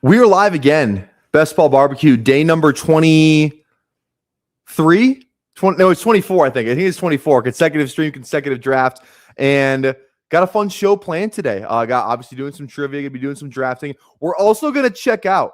We are live again. Best Ball Barbecue, day number 23. No, it's 24, I think. I think it's 24. Consecutive stream, consecutive draft. And got a fun show planned today. Got obviously doing some trivia, gonna be doing some drafting. We're also gonna check out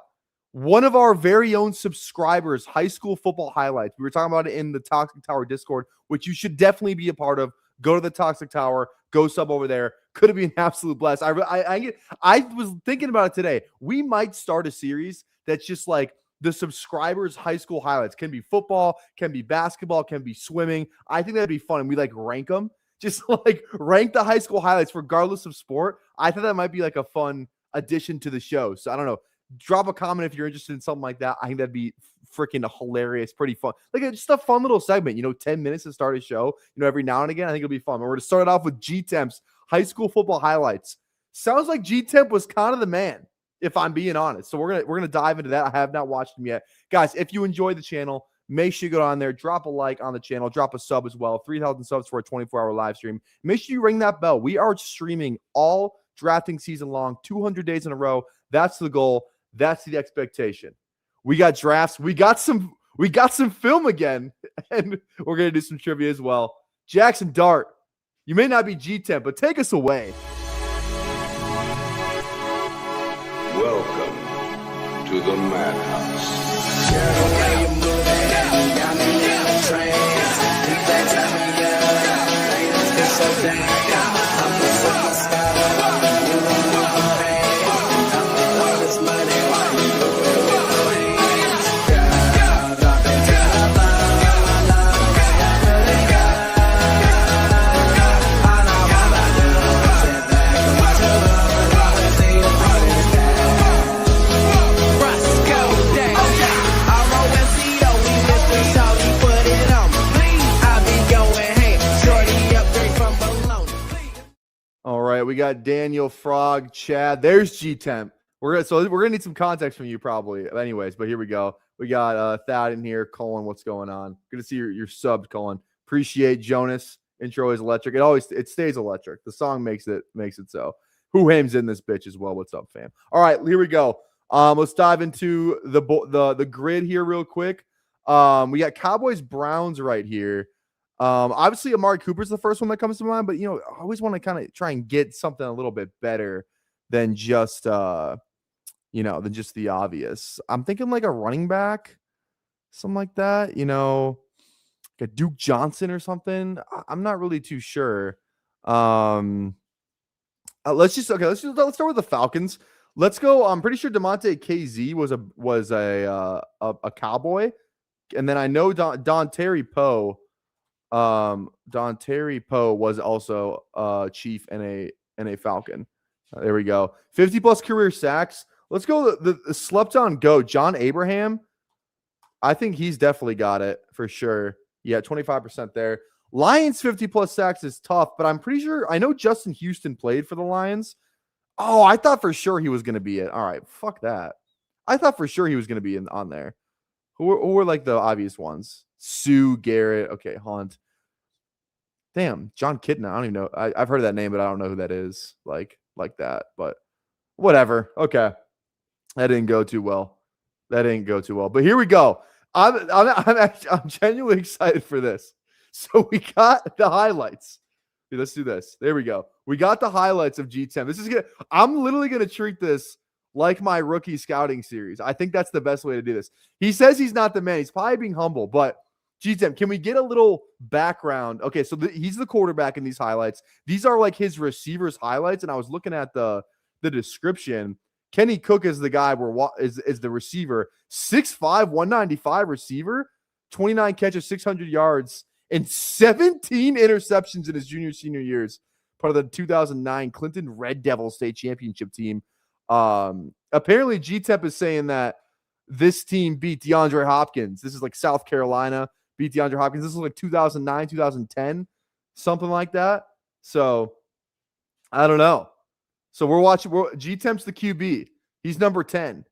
one of our very own subscribers' high school football highlights. We were talking about it in the Toxic Tower Discord, which you should definitely be a part of. Go to the Toxic Tower, go sub over there. Could have been an absolute blast. I was thinking about it today. We might start a series that's just like the subscribers' high school highlights. Can be football, can be basketball, can be swimming. I think that'd be fun. And we like rank them, just like rank the high school highlights regardless of sport. I thought that might be like a fun addition to the show. So I don't know. Drop a comment if you're interested in something like that. I think that'd be freaking hilarious, pretty fun. Like just a fun little segment, 10 minutes to start a show, every now and again. I think it'll be fun. We're going to start it off with G-Temp's high school football highlights. Sounds like G-Temp was kind of the man, if I'm being honest. So we're gonna dive into that. I have not watched him yet. Guys, if you enjoy the channel, make sure you go on there, drop a like on the channel, drop a sub as well. 3,000 subs for a 24-hour live stream. Make sure you ring that bell. We are streaming all drafting season long, 200 days in a row. That's the goal. That's the expectation. We got drafts. We got some film again, and we're gonna do some trivia as well. Jackson Dart, you may not be G-Temp, but take us away. Welcome to the Madhouse. We got Daniel, Frog, Chad. There's G-Temp. We're gonna need some context from you probably. Anyways, but here we go. We got Thad in here. Colin, what's going on? Good to see your subs, Colin. Appreciate Jonas. Intro is electric. It stays electric. The song makes it so. Who Hame's in this bitch as well? What's up, fam? All right, here we go. Let's dive into the grid here real quick. We got Cowboys Browns right here. Obviously Amari Cooper's the first one that comes to mind, but I always want to kind of try and get something a little bit better than just the obvious. I'm thinking like a running back, something like that, like a Duke Johnson or something. I'm not really too sure. Let's start with the Falcons. Let's go. I'm pretty sure Demonte KZ was a Cowboy, and then I know Don Terry Poe. Don Terry Poe was also Chief and a Falcon. There we go. 50 plus career sacks. Let's go the slept on goat, John Abraham. I think he's definitely got it for sure. Yeah, 25% there. Lions 50 plus sacks is tough, but I'm pretty sure I know Justin Houston played for the Lions. Oh, I thought for sure he was going to be it. All right, fuck that. I thought for sure he was going to be on there. Who were like the obvious ones? Sue, Garrett, okay, Hunt. Damn, John Kitna. I don't even know. I've heard of that name, but I don't know who that is. Like that. But whatever. Okay, that didn't go too well. But here we go. I'm genuinely excited for this. So we got the highlights. Dude, let's do this. There we go. We got the highlights of G-Temp. I'm literally gonna treat this like my rookie scouting series. I think that's the best way to do this. He says he's not the man. He's probably being humble, but G-Temp, can we get a little background? Okay, so he's the quarterback in these highlights. These are like his receivers highlights, and I was looking at the description. Kenny Cook is the guy is the receiver. 6'5", 195 receiver, 29 catches, 600 yards, and 17 interceptions in his senior years. Part of the 2009 Clinton Red Devil State Championship team. Apparently G-Temp is saying that this team beat DeAndre Hopkins. This is like South Carolina beat DeAndre Hopkins. This was like 2009, 2010, something like that. So I don't know. So we're watching. G-Temp's the QB. He's number 10.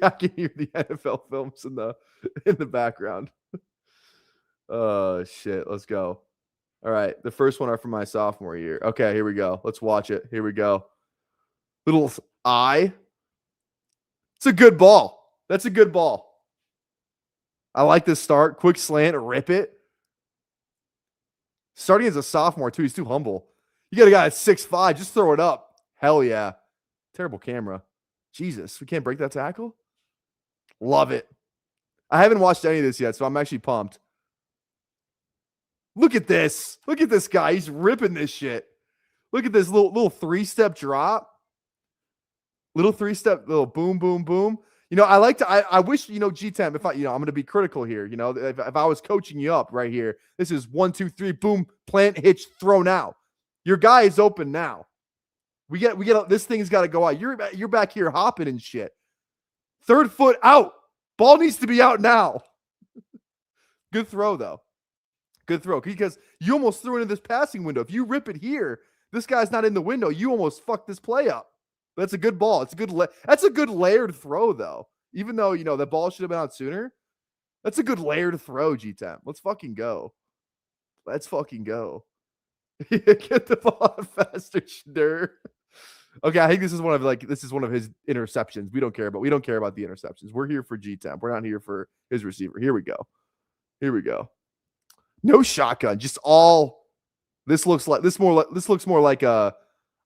I can hear the NFL films in the background. Oh shit. Let's go. All right. The first one are from my sophomore year. Okay, here we go. Let's watch it. Here we go. Little eye. It's a good ball. That's a good ball. I like this start. Quick slant, rip it. Starting as a sophomore, too. He's too humble. You got a guy at 6'5". Just throw it up. Hell yeah. Terrible camera. Jesus, we can't break that tackle? Love it. I haven't watched any of this yet, so I'm actually pumped. Look at this. Look at this guy. He's ripping this shit. Look at this little three-step drop. Little three-step, little boom, boom, boom. You know, I wish, G-Temp, if I'm going to be critical here, if I was coaching you up right here, this is 1, 2, 3, boom, plant, hitch, throw now. Your guy is open now. We get this thing's got to go out. You're back here hopping and shit. Third foot out. Ball needs to be out now. Good throw, though. Good throw, because you almost threw into this passing window. If you rip it here, this guy's not in the window. You almost fucked this play up. That's a good ball. That's a good layered throw, though. Even though, the ball should have been out sooner. That's a good layered throw, G-Temp. Let's fucking go. Let's fucking go. Get the ball out faster, Schnur. Okay, I think this is one of his interceptions. We don't care about the interceptions. We're here for G-Temp. We're not here for his receiver. Here we go. No shotgun, just all. This looks more like a.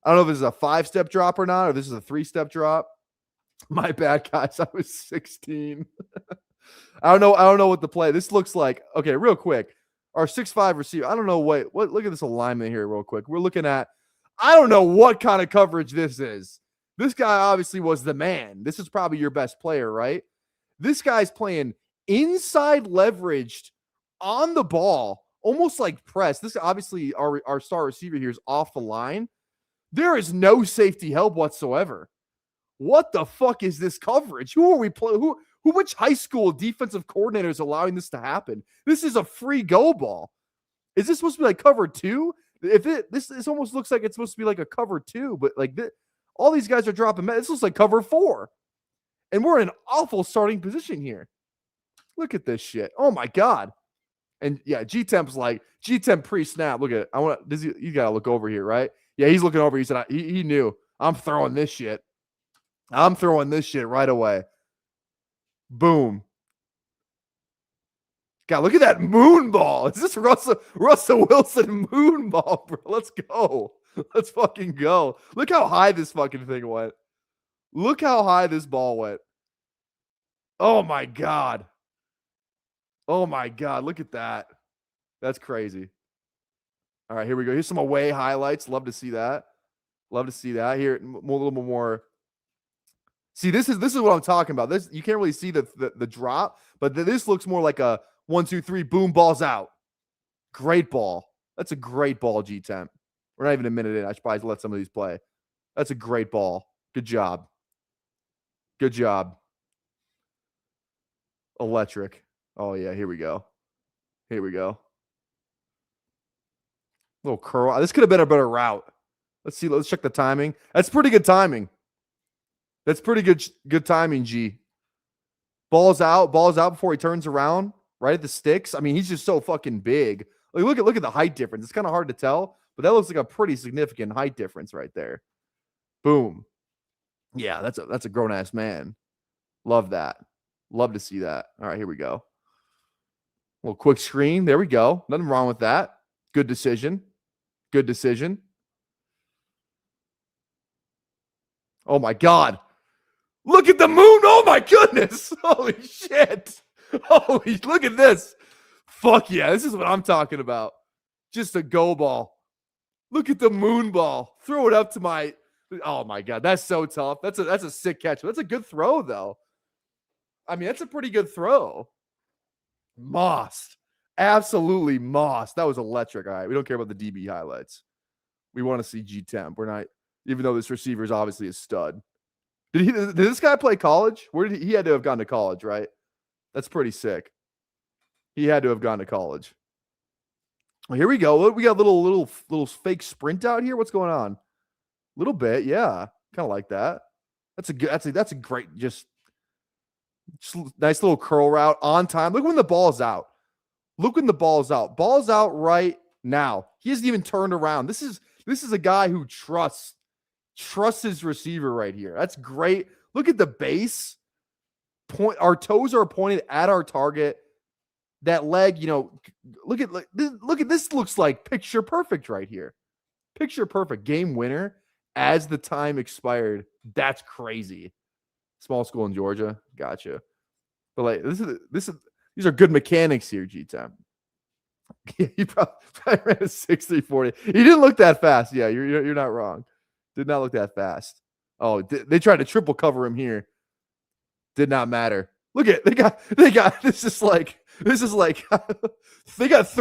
I don't know if this is a 5-step drop or not, or this is a 3-step drop. My bad, guys. I was 16. I don't know what the play. This looks like. Okay, real quick. Our 6'5" receiver. I don't know what. Look at this alignment here, real quick. We're looking at. I don't know what kind of coverage this is. This guy obviously was the man. This is probably your best player, right? This guy's playing inside leveraged on the ball, almost like press. This obviously our star receiver here is off the line. There is no safety help whatsoever. What the fuck is this coverage? Who are we playing? Which high school defensive coordinator is allowing this to happen? This is a free go ball. Is this supposed to be like cover 2? This almost looks like it's supposed to be like a cover 2, but all these guys are dropping. This looks like cover 4, and we're in an awful starting position here. Look at this shit. Oh my god. And yeah, G-Temp's like G-Temp pre-snap. Look at it. You gotta look over here, right? Yeah, he's looking over. He said he knew. I'm throwing this shit. I'm throwing this shit right away. Boom. God, look at that moon ball. Is this Russell Wilson moon ball, bro? Let's go. Let's fucking go. Look how high this fucking thing went. Look how high this ball went. Oh my god. Oh my god. Look at that. That's crazy. All right, here we go. Here's some away highlights. Love to see that. Here, a little bit more. See, this is what I'm talking about. This, you can't really see the drop, but this looks more like a 1, 2, 3, boom, ball's out. Great ball. That's a great ball, G-Temp. We're not even a minute in. I should probably let some of these play. That's a great ball. Good job. Electric. Oh yeah, here we go. Little curl. This could have been a better route. Let's see. Let's check the timing. That's pretty good timing. That's pretty good timing, G. Ball's out before he turns around, right at the sticks. I mean, he's just so fucking big. Like, look at the height difference. It's kind of hard to tell, but that looks like a pretty significant height difference right there. Boom. Yeah, that's a grown-ass man. Love that. Love to see that. All right, here we go. A little quick screen. There we go. Nothing wrong with that. Good decision. Oh my god. Look at the moon. Oh my goodness. Holy shit. Look at this. Fuck yeah. This is what I'm talking about. Just a go ball. Look at the moon ball. Throw it up to my. Oh my god. That's so tough. That's a sick catch. That's a good throw, though. I mean, that's a pretty good throw. Mossed. Absolutely mossed. That was electric. All right. We don't care about the DB highlights. We want to see G-Temp. We're not, even though this receiver is obviously a stud. Did this guy play college? He had to have gone to college, right? That's pretty sick. He had to have gone to college. Well, here we go. We got a little fake sprint out here. What's going on? A little bit, yeah. Kind of like that. That's a great, just nice little curl route on time. Look when the ball's out. Ball's out right now. He hasn't even turned around. This is a guy who trusts his receiver right here. That's great. Look at the base. our toes are pointed at our target. That leg, you know, look at this looks like picture perfect right here. Picture perfect game winner as the time expired. That's crazy. Small school in Georgia. Gotcha. But like these are good mechanics here, G-Temp. He probably ran a 6.340. He didn't look that fast. Yeah, you're not wrong. Did not look that fast. Oh, they tried to triple cover him here. Did not matter. Look at they got this is like they got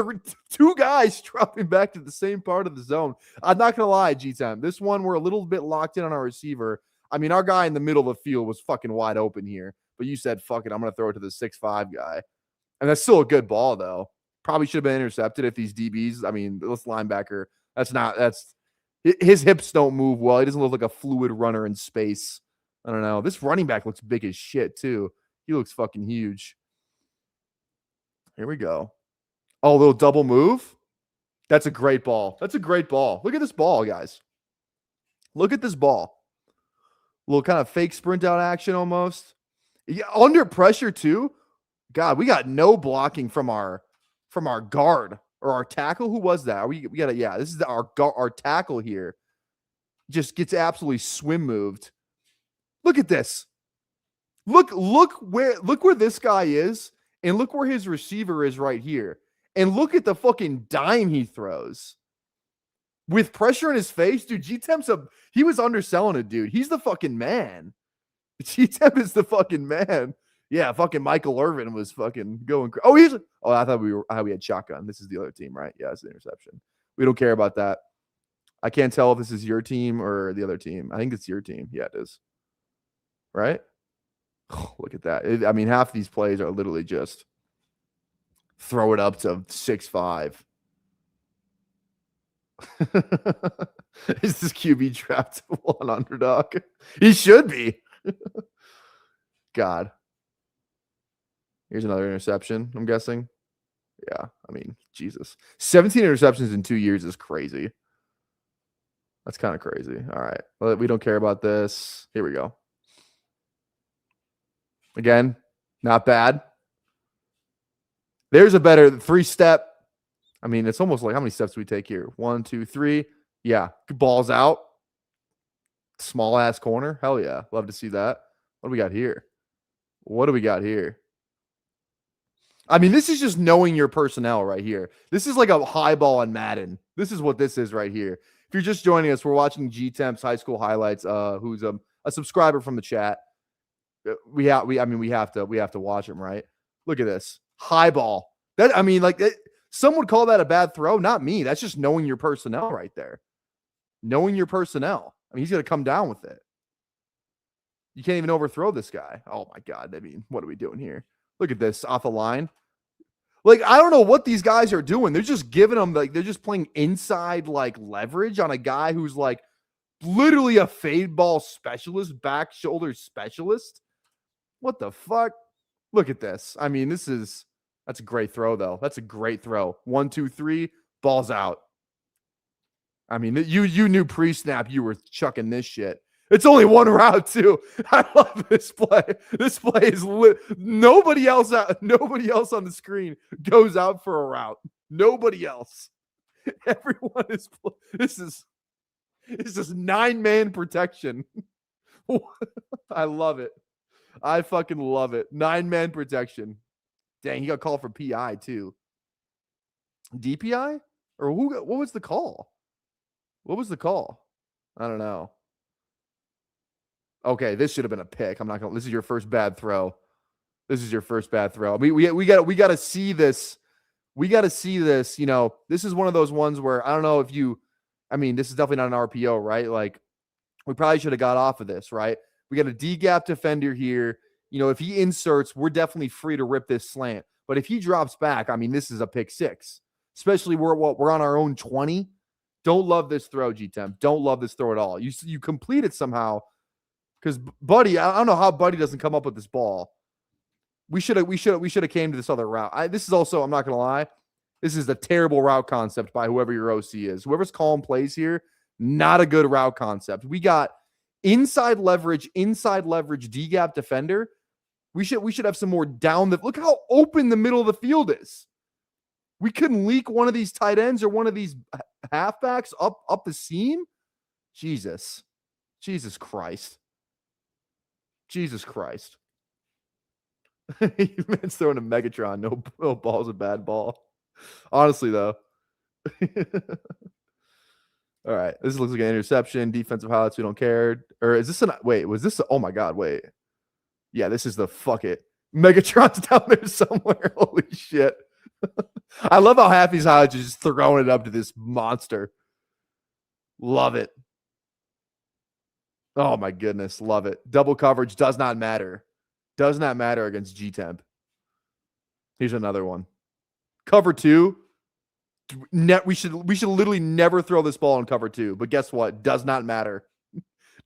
two guys dropping back to the same part of the zone. I'm not gonna lie, G-Time. This one we're a little bit locked in on our receiver. I mean, our guy in the middle of the field was fucking wide open here, but you said fuck it, I'm gonna throw it to the 6'5" guy, and that's still a good ball though. Probably should have been intercepted if these DBs. I mean, this linebacker. That's his hips don't move well. He doesn't look like a fluid runner in space. I don't know. This running back looks big as shit too. He looks fucking huge. Here we go. Oh, a little double move. That's a great ball. That's a great ball. Look at this ball, guys. Look at this ball. A little kind of fake sprint out action almost. Yeah, under pressure too. God, we got no blocking from our guard or our tackle. Who was that? We got this is our tackle here. Just gets absolutely swim moved. Look at this. Look where this guy is, and look where his receiver is right here. And look at the fucking dime he throws. With pressure in his face, dude, G-Temp's he was underselling it, dude. He's the fucking man. G-Temp is the fucking man. Yeah, fucking Michael Irvin was fucking going. I thought we had shotgun. This is the other team, right? Yeah, it's the interception. We don't care about that. I can't tell if this is your team or the other team. I think it's your team. Yeah, it is. Right? Oh, look at that. I mean, half of these plays are literally just throw it up to 6'5". Is this QB trapped on underdog? He should be. God. Here's another interception, I'm guessing. Yeah, I mean, Jesus. 17 interceptions in 2 years is crazy. That's kind of crazy. All right. Well, we don't care about this. Here we go. Again, not bad. There's a better 3-step. I mean, it's almost like how many steps do we take here? 1, 2, 3. Yeah. Balls out. Small ass corner. Hell yeah. Love to see that. What do we got here? What do we got here? I mean, this is just knowing your personnel right here. This is like a high ball on Madden. This is what this is right here. If you're just joining us, we're watching G-Temp's high school highlights. Who's a subscriber from the chat. We have to watch him, right? Look at this high ball. Some would call that a bad throw. Not me. That's just knowing your personnel right there. Knowing your personnel. I mean, he's going to come down with it. You can't even overthrow this guy. Oh my God. I mean, what are we doing here? Look at this off the line. Like, I don't know what these guys are doing. They're just giving them they're just playing inside leverage on a guy who's literally a fade ball specialist, back shoulder specialist. What the fuck? Look at this. I mean, that's a great throw though. That's a great throw. 1, 2, 3, balls out. I mean, you knew pre-snap you were chucking this shit. It's only one route too. I love this play. This play is lit. Nobody else on the screen goes out for a route. Nobody else. Everyone is. This is 9-man protection. I love it. I fucking love it. 9-man protection. Dang, he got called for PI too. DPI or who? What was the call? What was the call? I don't know. Okay, this should have been a pick. I'm not gonna. This is your first bad throw. This is your first bad throw. We got to see this. We got to see this. You know, this is one of those ones where I don't know if you. I mean, this is definitely not an RPO, right? Like, we probably should have got off of this, right? We got a D-gap defender here. You know, if he inserts, we're definitely free to rip this slant. But if he drops back, I mean, this is a pick 6. Especially we're on our own 20. Don't love this throw, G-Temp. Don't love this throw at all. You complete it somehow. Because Buddy, I don't know how Buddy doesn't come up with this ball. We should have came to this other route. This is also, I'm not gonna lie, this is a terrible route concept by whoever your OC is. Whoever's calling plays here, not a good route concept. We got inside leverage, D-gap defender. We should have some more down the. Look how open the middle of the field is. We couldn't leak one of these tight ends or one of these halfbacks up the seam. Jesus Christ. Jesus Christ. Man's throwing a Megatron. No ball's a bad ball. Honestly, though. All right. This looks like an interception. Defensive highlights. We don't care. Or is this wait, was this? Oh my God. Wait. Yeah, this is the fuck it. Megatron's down there somewhere. Holy shit. I love how half these highlights are just throwing it up to this monster. Love it. Oh my goodness. Love it. Double coverage does not matter. Does not matter against G-Temp. Here's another one. Cover 2. We should literally never throw this ball in cover 2. But guess what? Does not matter.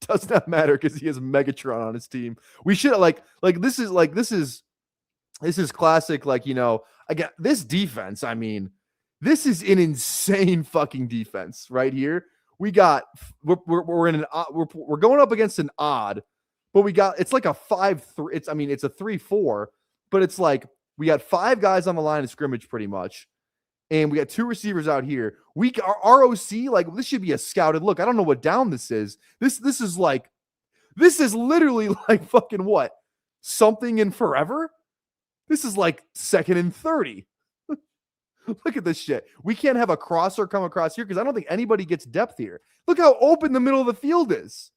Does not matter because he has Megatron on his team. We should this is classic. Again, this defense. I mean, this is an insane fucking defense right here. We're in an we're going up against an odd, but it's like a 5-3. It's a 3-4, but it's like we got 5 guys on the line of scrimmage pretty much. And we got 2 receivers out here. Our ROC, this should be a scouted look. I don't know what down this is. This is literally like fucking what? Something in forever? This is like 2nd and 30. Look at this shit. We can't have a crosser come across here because I don't think anybody gets depth here. Look how open the middle of the field is.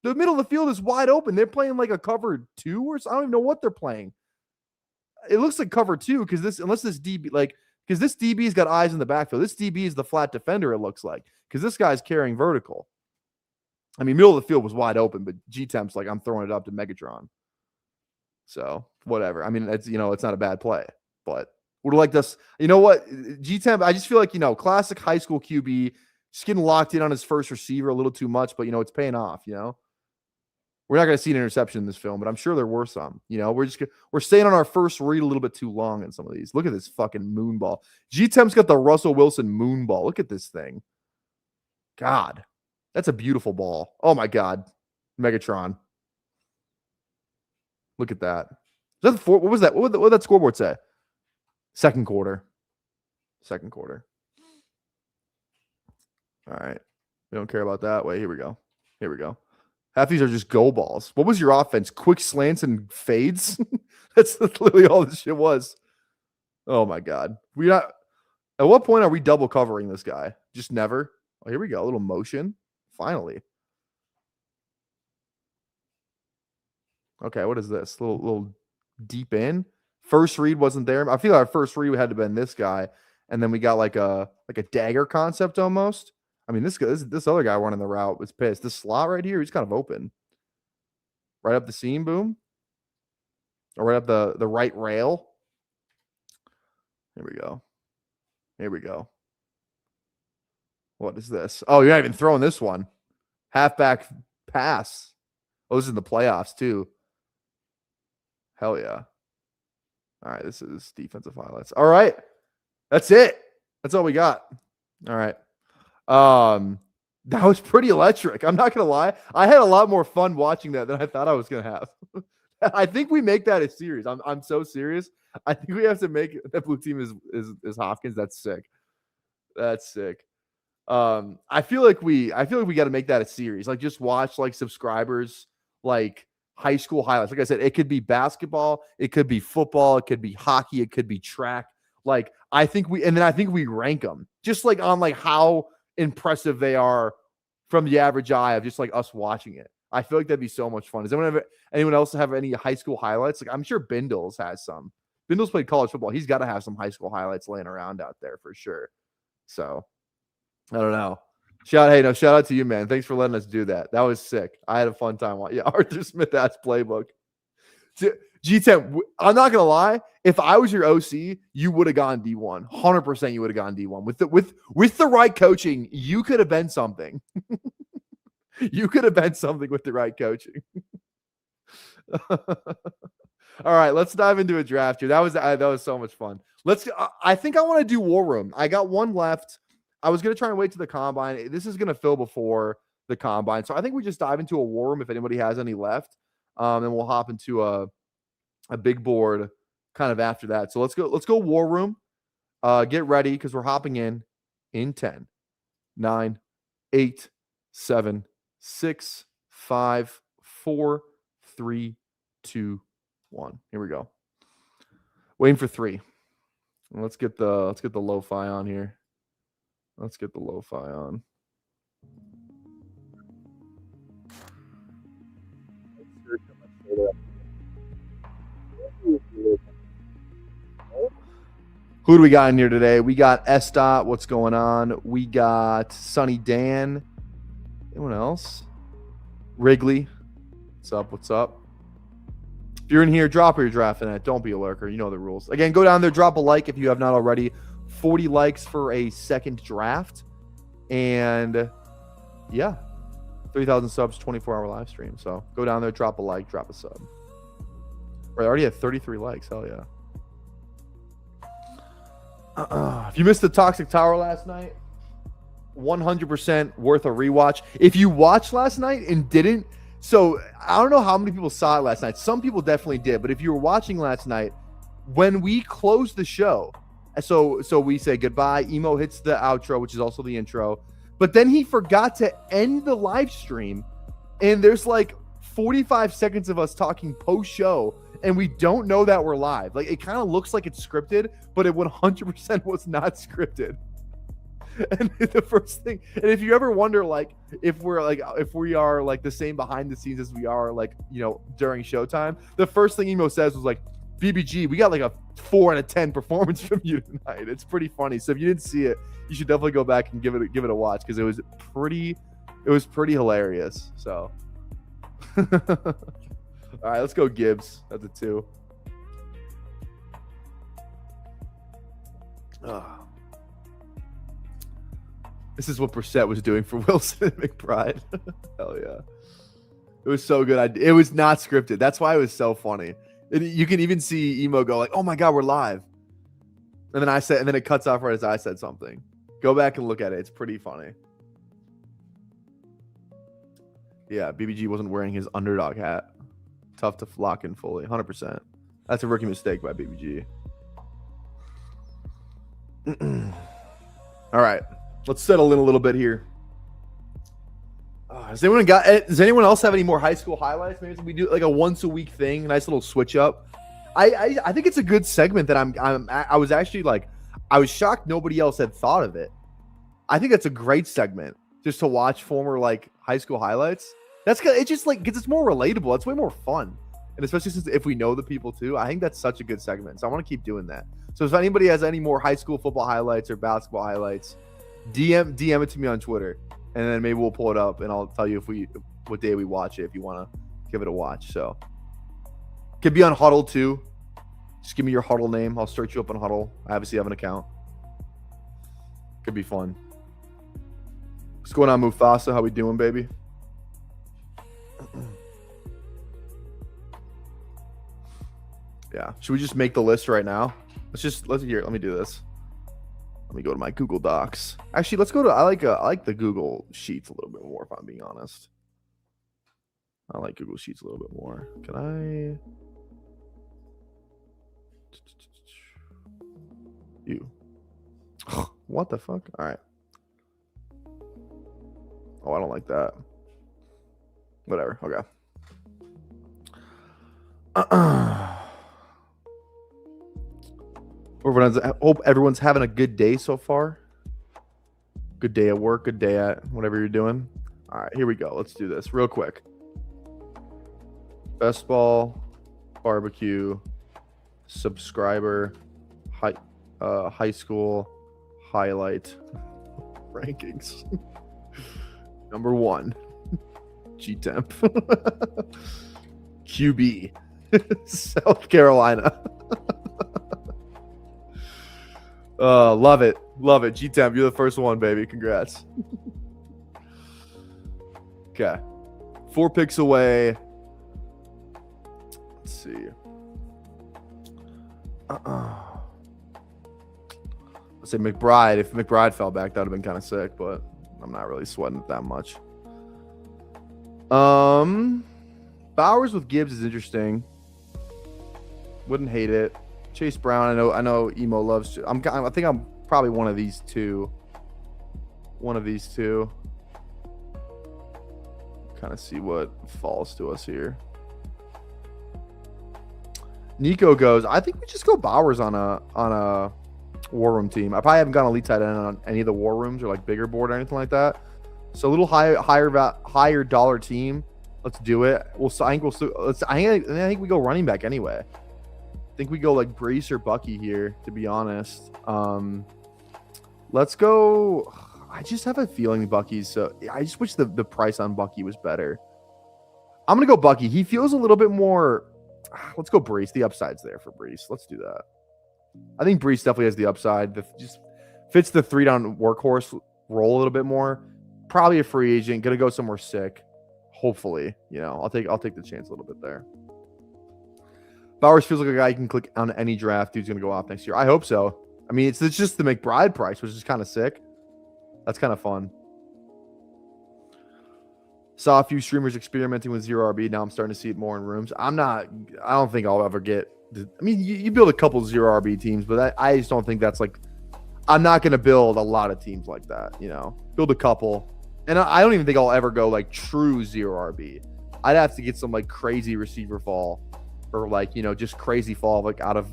The middle of the field is wide open. They're playing like a cover 2 or something. I don't even know what they're playing. It looks like cover 2 because this DB's got eyes in the backfield. This DB is the flat defender, it looks like, because this guy's carrying vertical. I mean, middle of the field was wide open, but G-Temp's like, I'm throwing it up to Megatron. So, whatever. I mean, it's not a bad play, but would have liked us. You know what? G-Temp, I just feel like, classic high school QB, just getting locked in on his first receiver a little too much, but, it's paying off, We're not going to see an interception in this film, but I'm sure there were some. We're staying on our first read a little bit too long in some of these. Look at this fucking moon ball. G-Temp's got the Russell Wilson moon ball. Look at this thing. God, that's a beautiful ball. Oh my God, Megatron. Look at that. Is that what was that? What would that scoreboard say? Second quarter. All right. We don't care about that. Wait, here we go. Half these are just go balls. What was your offense? Quick slants and fades? That's literally all this shit was. Oh my God. At what point are we double covering this guy? Just never. Oh, here we go. A little motion. Finally. Okay, what is this? Little deep in. First read wasn't there. I feel like our first read had to have been this guy. And then we got like a dagger concept almost. I mean, this other guy running the route was pissed. This slot right here, he's kind of open. Right up the seam, boom. Or right up the right rail. Here we go. What is this? Oh, you're not even throwing this one. Halfback pass. Oh, this is in the playoffs too. Hell yeah. All right, this is defensive highlights. All right. That's it. That's all we got. All right. That was pretty electric. I'm not gonna lie. I had a lot more fun watching that than I thought I was gonna have. I think we make that a series. I'm so serious. I think we have to make that blue team is Hopkins. That's sick. I feel like we got to make that a series. Like just watch subscribers high school highlights. Like I said, it could be basketball, it could be football, it could be hockey, it could be track. I think we rank them just on how impressive they are from the average eye of just us watching it. I feel like that'd be so much fun. Does anyone else have any high school highlights? I'm sure Bindles has some. Bindles played college football. He's got to have some high school highlights laying around out there for sure. So I don't know. Shout out to you, man. Thanks for letting us do that. That was sick. I had a fun time. Yeah, Arthur Smith ass playbook. G-Temp, I'm not gonna lie. If I was your OC, you would have gone D1. 100% you would have gone D1. With the right coaching, you could have been something. You could have been something with the right coaching. All right, let's dive into a draft here. That was so much fun. I think I want to do War Room. I got one left. I was going to try and wait to the combine. This is going to fill before the combine. So I think we just dive into a War Room if anybody has any left. And we'll hop into a big board kind of after that. So let's go War Room. Get ready because we're hopping in 10, 9, 8, 7, 6, 5, 4, 3, 2, 1. Here we go. Waiting for 3. Let's get the lo-fi on here. Let's get the lo-fi on. Who do we got in here today? We got S. What's going on? We got Sunny Dan. Anyone else? Wrigley. What's up? What's up? If you're in here, drop your draft in it. Don't be a lurker. You know the rules. Again, go down there, drop a like if you have not already. 40 likes for a second draft. And yeah, 3,000 subs, 24-hour live stream. So go down there, drop a like, drop a sub. Right, I already had 33 likes. Hell yeah. If you missed the Toxic Tower last night, 100% worth a rewatch. If you watched last night and didn't, so I don't know how many people saw it last night. Some people definitely did, but if you were watching last night, when we closed the show, so we say goodbye, Emo hits the outro, which is also the intro, but then he forgot to end the live stream, and there's like 45 seconds of us talking post-show, and we don't know that we're live. Like, it kind of looks like it's scripted, but it 100% was not scripted. And the first thing, and if you ever wonder, like, if we are like the same behind the scenes as we are, like, you know, during showtime, the first thing Emo says was like, BBG, we got like a 4 out of 10 performance from you tonight. It's pretty funny. So if you didn't see it, you should definitely go back and give it a watch, because it was pretty hilarious. So all right, let's go Gibbs. That's a 2. This is what Brissett was doing for Wilson and McBride. Hell yeah. It was so good. It was not scripted. That's why it was so funny. You can even see Emo go like, oh my God, we're live. And then it cuts off right as I said something. Go back and look at it. It's pretty funny. Yeah, BBG wasn't wearing his underdog hat. Tough to lock in fully. 100%. That's a rookie mistake by BBG. All right. Let's settle in a little bit here. Does anyone else have any more high school highlights? Maybe we do like a once a week thing, nice little switch up. I think it's a good segment that I was actually like, I was shocked nobody else had thought of it. I think that's a great segment just to watch former like high school highlights. It just like, because it's more relatable. It's way more fun. And especially since if we know the people too, I think that's such a good segment. So I want to keep doing that. So if anybody has any more high school football highlights or basketball highlights, DM it to me on Twitter, and then maybe we'll pull it up and I'll tell you what day we watch it if you want to give it a watch. So could be on Huddle too. Just give me your Huddle name. I'll search you up on Huddle. I obviously have an account. Could be fun. What's going on, Mufasa? How we doing, baby? Yeah. Should we just make the list right now? Let me do this. Let me go to my Google Docs. Actually, let's go to I like the Google Sheets a little bit more, if I'm being honest. I like Google Sheets a little bit more. Can I you what the fuck? All right. Oh, I don't like that. Whatever. Okay. Hope everyone's having a good day so far. Good day at work, good day at whatever you're doing. All right, here we go. Let's do this real quick. Best ball, barbecue, subscriber, high school highlight rankings. Number 1, G-Temp. QB, South Carolina. Love it. Love it. G-Temp, you're the first one, baby. Congrats. Okay. 4 picks away. Let's see. Let's say McBride. If McBride fell back, that would have been kind of sick, but I'm not really sweating it that much. Bowers with Gibbs is interesting. Wouldn't hate it. Chase Brown. I know. Emo loves. I think I'm probably one of these two. One of these two. Kind of see what falls to us here. Nico goes. I think we just go Bowers on a War Room team. I probably haven't gone elite tight end on any of the War Rooms or like bigger board or anything like that. So a little higher dollar team. Let's do it. I think we go running back anyway. I think we go like Breece or Bucky here, to be honest. Let's go. I just have a feeling Bucky's. So I just wish the price on Bucky was better. I'm gonna go Bucky. He feels a little bit more. Let's go Breece. The upside's there for Breece. Let's do that. I think Breece definitely has the upside. Just fits the 3-down workhorse role a little bit more. Probably a free agent. Gonna go somewhere sick. Hopefully, I'll take the chance a little bit there. Bowers feels like a guy you can click on any draft. Dude's gonna go off next year. I hope so. I mean, it's just the McBride price, which is kind of sick. That's kind of fun. Saw a few streamers experimenting with zero RB. Now I'm starting to see it more in rooms. I don't think I'll ever get. I mean, you build a couple zero RB teams, but I just don't think that's like. I'm not going to build a lot of teams like that. Build a couple, and I don't even think I'll ever go like true zero RB. I'd have to get some like crazy receiver fall, or like just crazy fall like out of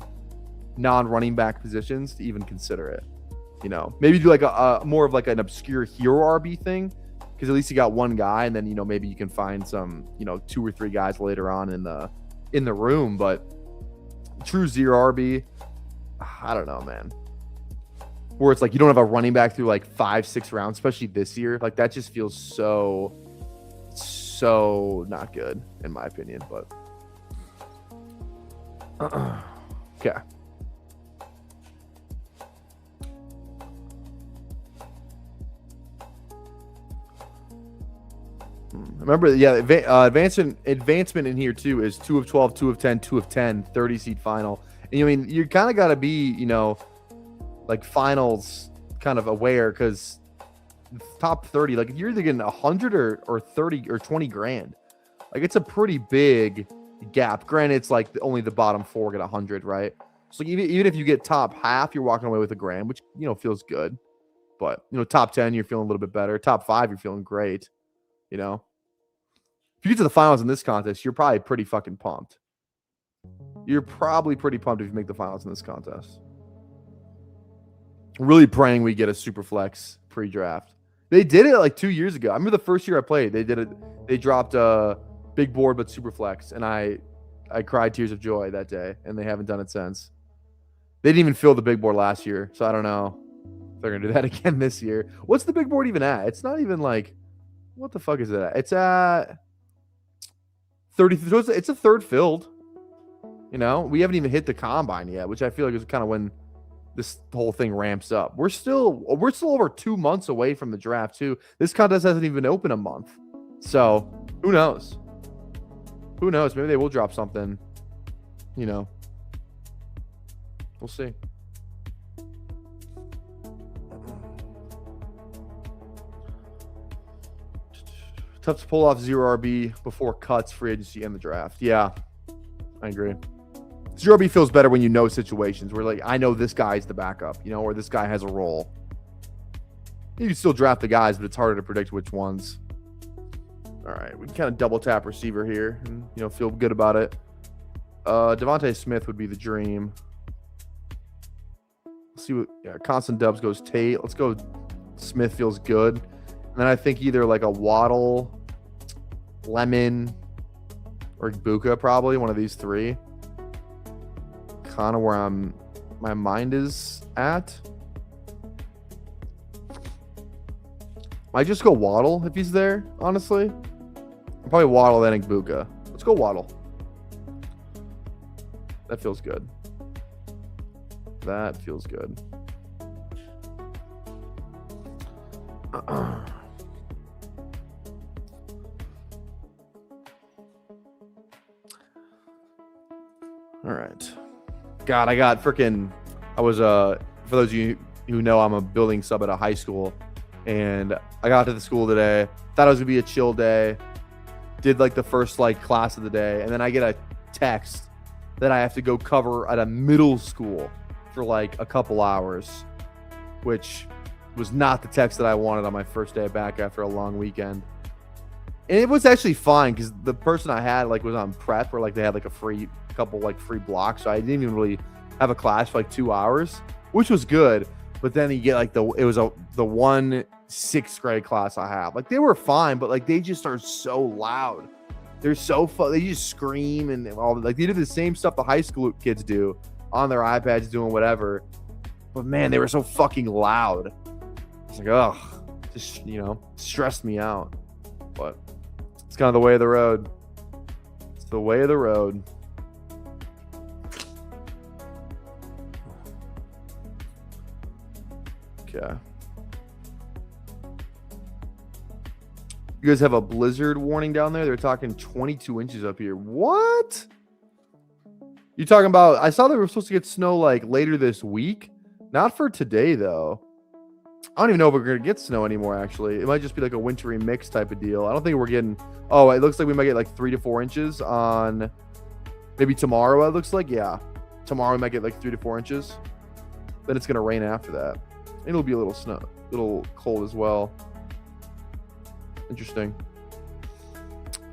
non-running back positions to even consider it. Maybe do like a more of like an obscure hero RB thing, because at least you got one guy, and then maybe you can find some 2 or 3 guys later on in the room. But true zero RB, I don't know, man. Where it's like you don't have a running back through like 5-6 rounds, especially this year. Like that just feels so not good in my opinion. But okay. Remember, yeah, advancement in here too is 2 of 12, 2 of 10, 2 of 10, 30 seed final. And I mean, you kind of got to be, like finals kind of aware, because top 30, like you're either getting 100 or 30 or 20 grand. Like it's a pretty big gap. Granted, it's like only the bottom 4 get 100, right? So even if you get top half, you're walking away with $1,000, which feels good. But top 10, you're feeling a little bit better. Top 5, you're feeling great. If you get to the finals in this contest, you're probably pretty fucking pumped. You're probably pretty pumped if you make the finals in this contest. Really praying we get a super flex pre-draft. They did it like 2 years ago. I remember the first year I played, they did it. They dropped a big board but super flex, and I cried tears of joy that day, and they haven't done it since. They didn't even fill the big board last year, so I don't know if they're gonna do that again this year. What's the big board even at? It's not even like, what the fuck is it at? It's at 30. So it's a third filled. We haven't even hit the combine yet, which I feel like is kind of when this whole thing ramps up. We're still over 2 months away from the draft too. This contest hasn't even opened a month, so who knows? Who knows? Maybe they will drop something. We'll see. Tough to pull off zero RB before cuts, free agency, and the draft. Yeah, I agree. Zero RB feels better when situations where like I know this guy's the backup, or this guy has a role. You can still draft the guys, but it's harder to predict which ones. All right, we can kind of double tap receiver here and feel good about it. Devontae Smith would be the dream. Let's see what Constant Dubs goes Tate. Let's go. Smith feels good. And then I think either like a Waddle, Lemon, or Buka, probably one of these 3. Kind of where my mind is at. Might just go Waddle if he's there, honestly. I'll probably Waddle then Buka. Let's go Waddle. That feels good. That feels good. All right. God, I got freaking. I was for those of you who know, I'm a building sub at a high school, and I got to the school today. Thought it was gonna be a chill day. Did like the first like class of the day, and then I get a text that I have to go cover at a middle school for like a couple hours, which was not the text that I wanted on my first day back after a long weekend. And it was actually fine because the person I had like was on prep, or like they had like a free couple like free blocks, so I didn't even really have a class for like 2 hours, which was good. But then you get like the 1 6th grade class I have. Like they were fine, but like they just are so loud. They're so fun. They just scream and all. Like they do the same stuff the high school kids do on their iPads, doing whatever. But man, they were so fucking loud. It's like, ugh, just stressed me out. But it's kind of the way of the road. It's the way of the road. Okay. You guys have a blizzard warning down there? They're talking 22 inches up here. What? You talking about? I saw they were supposed to get snow like later this week. Not for today though. I don't even know if we're gonna get snow anymore. Actually, it might just be like a wintry mix type of deal. I don't think we're getting. Oh, it looks like we might get like 3 to 4 inches on maybe tomorrow. It looks like, yeah, tomorrow we might get like 3 to 4 inches. Then it's gonna rain after that. It'll be a little snow, a little cold as well. Interesting.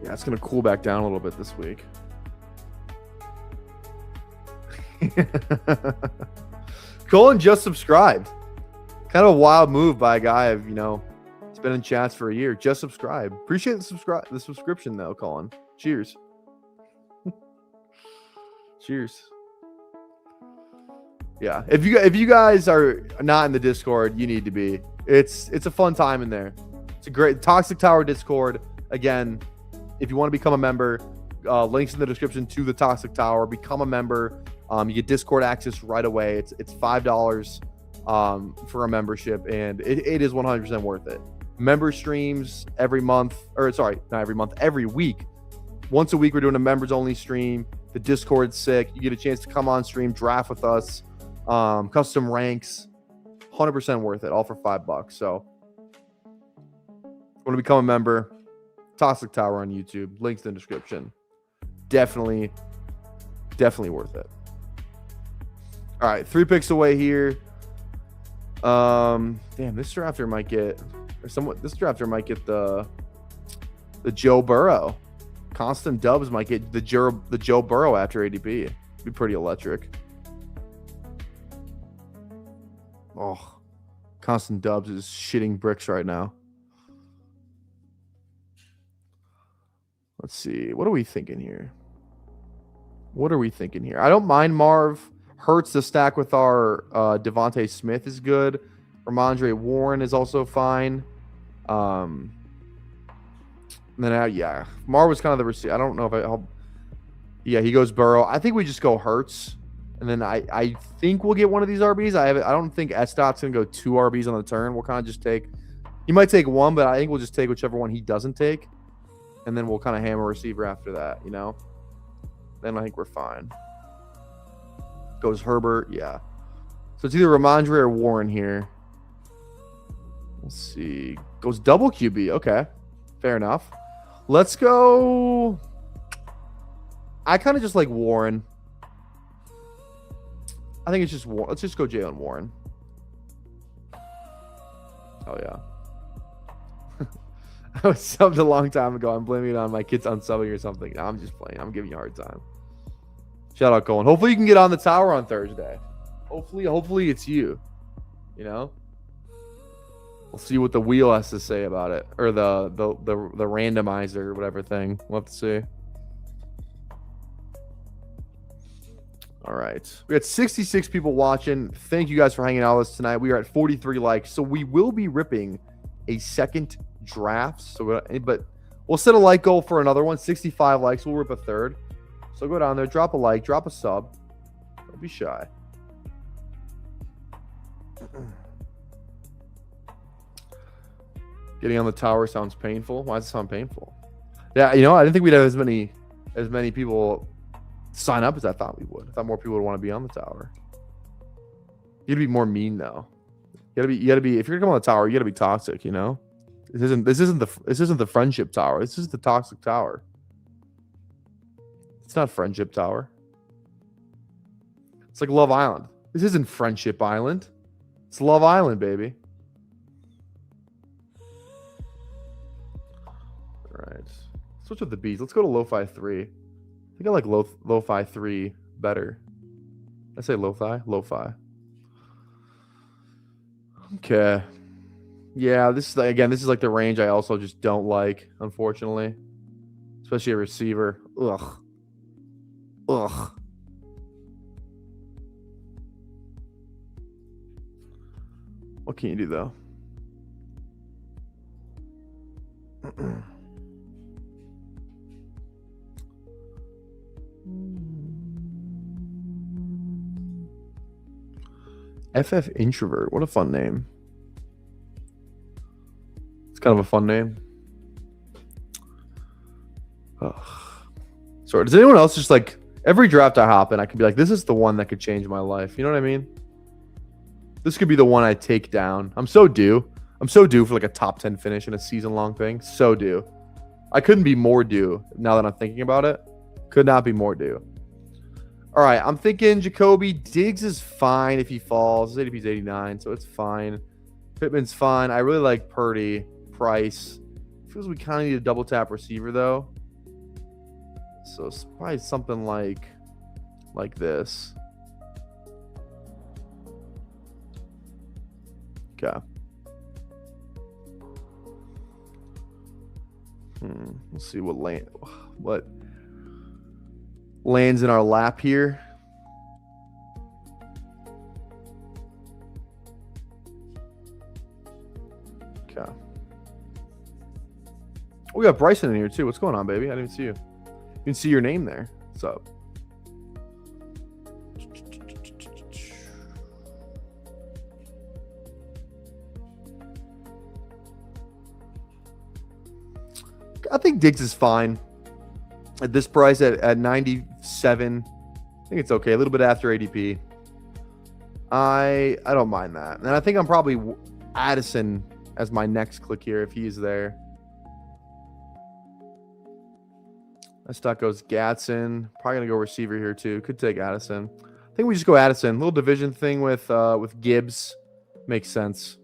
Yeah, it's gonna cool back down a little bit this week. Colin just subscribed. Kind of a wild move by a guy of, it's been in chats for a year. Just subscribe. Appreciate the subscription though, Colin. Cheers. Cheers. Yeah, if you guys are not in the Discord, you need to be. It's a fun time in there. It's a great Toxic Tower Discord. Again, if you want to become a member, links in the description to the Toxic Tower. Become a member. You get Discord access right away. It's $5 for a membership, and it is 100% worth it. Member streams every month, or sorry, not every month, every week. Once a week, we're doing a members only stream. The Discord's sick. You get a chance to come on stream, draft with us, custom ranks. 100% worth it, all for $5. So, want to become a member? Toxic Tower on YouTube. Links in the description. Definitely worth it. All right, 3 picks away here. Damn, this drafter might get, the Joe Burrow. Constant Dubs might get the Joe Burrow after ADP. It'd be pretty electric. Oh, Constant Dubs is shitting bricks right now. Let's see. What are we thinking here? I don't mind Marv. Hurts to stack with our Devontae Smith is good. Ramondre Warren is also fine. And then, yeah, Marv was kind of the receiver. I don't know if yeah, he goes Burrow. I think we just go Hurts. And then I think we'll get one of these RBs. I don't think Estot's going to go 2 RBs on the turn. We'll kind of just take – he might take 1, but I think we'll just take whichever one he doesn't take. And then we'll kind of hammer a receiver after that, Then I think we're fine. Goes Herbert, yeah. So it's either Ramondre or Warren here. Let's see. Goes double QB. Okay. Fair enough. Let's go. I kind of just like Warren. I think it's just Warren. Let's just go Jalen Warren. Oh, yeah. I was subbed a long time ago. I'm blaming it on my kids unsubbing or something. No, I'm just playing. I'm giving you a hard time. Shout out, Colin. Hopefully you can get on the tower on Thursday. Hopefully it's you. We'll see what the wheel has to say about it, or the randomizer or whatever thing. We'll have to see. All right, we got 66 people watching. Thank you guys for hanging out with us tonight. We are at 43 likes, so we will be ripping a second draft. But we'll set a like goal for another one. 65 likes. We'll rip a third. So go down there, drop a like, drop a sub. Don't be shy. Getting on the tower sounds painful. Why does it sound painful? Yeah, I didn't think we'd have as many people sign up as I thought we would. I thought more people would want to be on the tower. You gotta be more mean though. You gotta be. If you're gonna come on the tower, you gotta be toxic. This isn't the friendship tower. This is the toxic tower. It's not friendship tower. It's like Love Island. This isn't Friendship Island. It's Love Island, baby. All right. Switch with the beats. Let's go to Lo-Fi 3. I think I like Lo-Fi 3 better. I say Lo-Fi? Lo-Fi. Okay. Yeah, this is like the range I also just don't like, unfortunately. Especially a receiver. Ugh. What can you do though? FF Introvert. What a fun name. It's kind of a fun name. Ugh. Sorry, does anyone else just like every draft I hop in, I could be like, this is the one that could change my life. You know what I mean? This could be the one I take down. I'm so due for like a top 10 finish in a season-long thing. So due. I couldn't be more due now that I'm thinking about it. Could not be more due. All right, I'm thinking Jacoby Diggs is fine if he falls. His ADP's 89, so it's fine. Pittman's fine. I really like Purdy. Price. Feels we kind of need a double tap receiver though. So it's probably something like this. Okay. Let's see what lands in our lap here. Okay. We got Bryson in here too. What's going on, baby? I didn't even see you. You can see your name there. What's up? I think Diggs is fine at this price at 97. I think it's okay. A little bit after ADP. I don't mind that. And I think I'm probably Addison as my next click here if he's there. My stock goes Gatson. Probably gonna go receiver here too. Could take Addison. I think we just go Addison. Little division thing with Gibbs makes sense.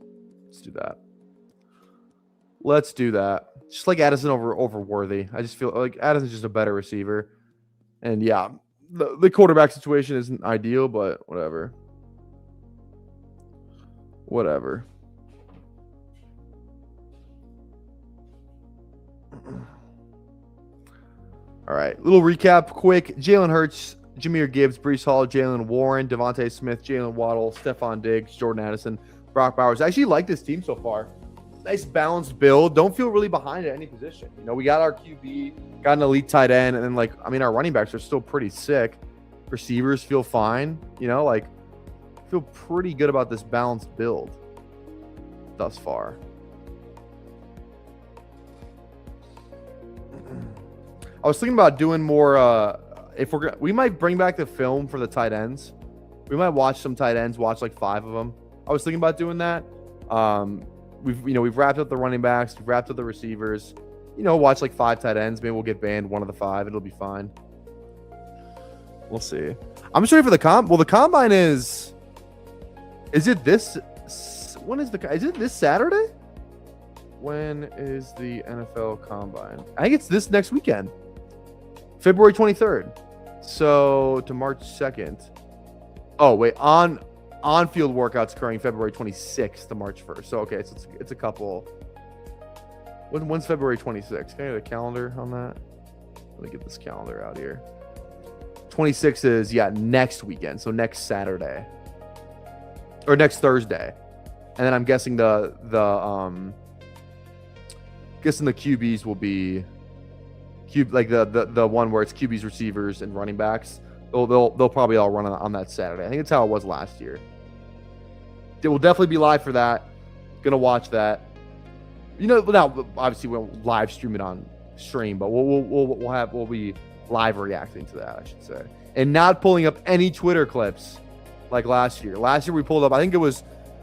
Let's do that. Let's do that. Just like Addison over Worthy. I just feel like Addison's just a better receiver. And yeah, the quarterback situation isn't ideal, but whatever. Whatever. All right, little recap quick. Jalen Hurts, Jahmyr Gibbs, Breece Hall, Jalen Warren, Devontae Smith, Jalen Waddle, Stephon Diggs, Jordan Addison, Brock Bowers. I actually like this team so far. Nice balanced build. Don't feel really behind at any position. You know, we got our QB, got an elite tight end, and then our running backs are still pretty sick. Receivers feel fine. You know, feel pretty good about this balanced build thus far. I was thinking about doing more. We might bring back the film for the tight ends. We might watch some tight ends. Watch like 5 of them. I was thinking about doing that. We've wrapped up the running backs. We've wrapped up the receivers. Watch like 5 tight ends. Maybe we'll get banned one of the 5. It'll be fine. We'll see. I'm just ready for the comp. Well, the combine is it this? When is is it this Saturday? When is the NFL combine? I think it's this next weekend. February 23rd. So to March 2nd. Oh, wait. On-field workouts occurring February 26th to March 1st. So, okay. So it's a couple. When's February 26th? Can I get a calendar on that? Let me get this calendar out here. 26th is, next weekend. So next Saturday. Or next Thursday. And then I'm guessing the QBs will be the one where it's QBs, receivers, and running backs. They'll probably all run on that Saturday. I think it's how it was last year. It will definitely be live for that. Gonna watch that. Now obviously we won't live stream it on stream, but we'll be live reacting to that, I should say, and not pulling up any Twitter clips like last year. Last year we pulled up.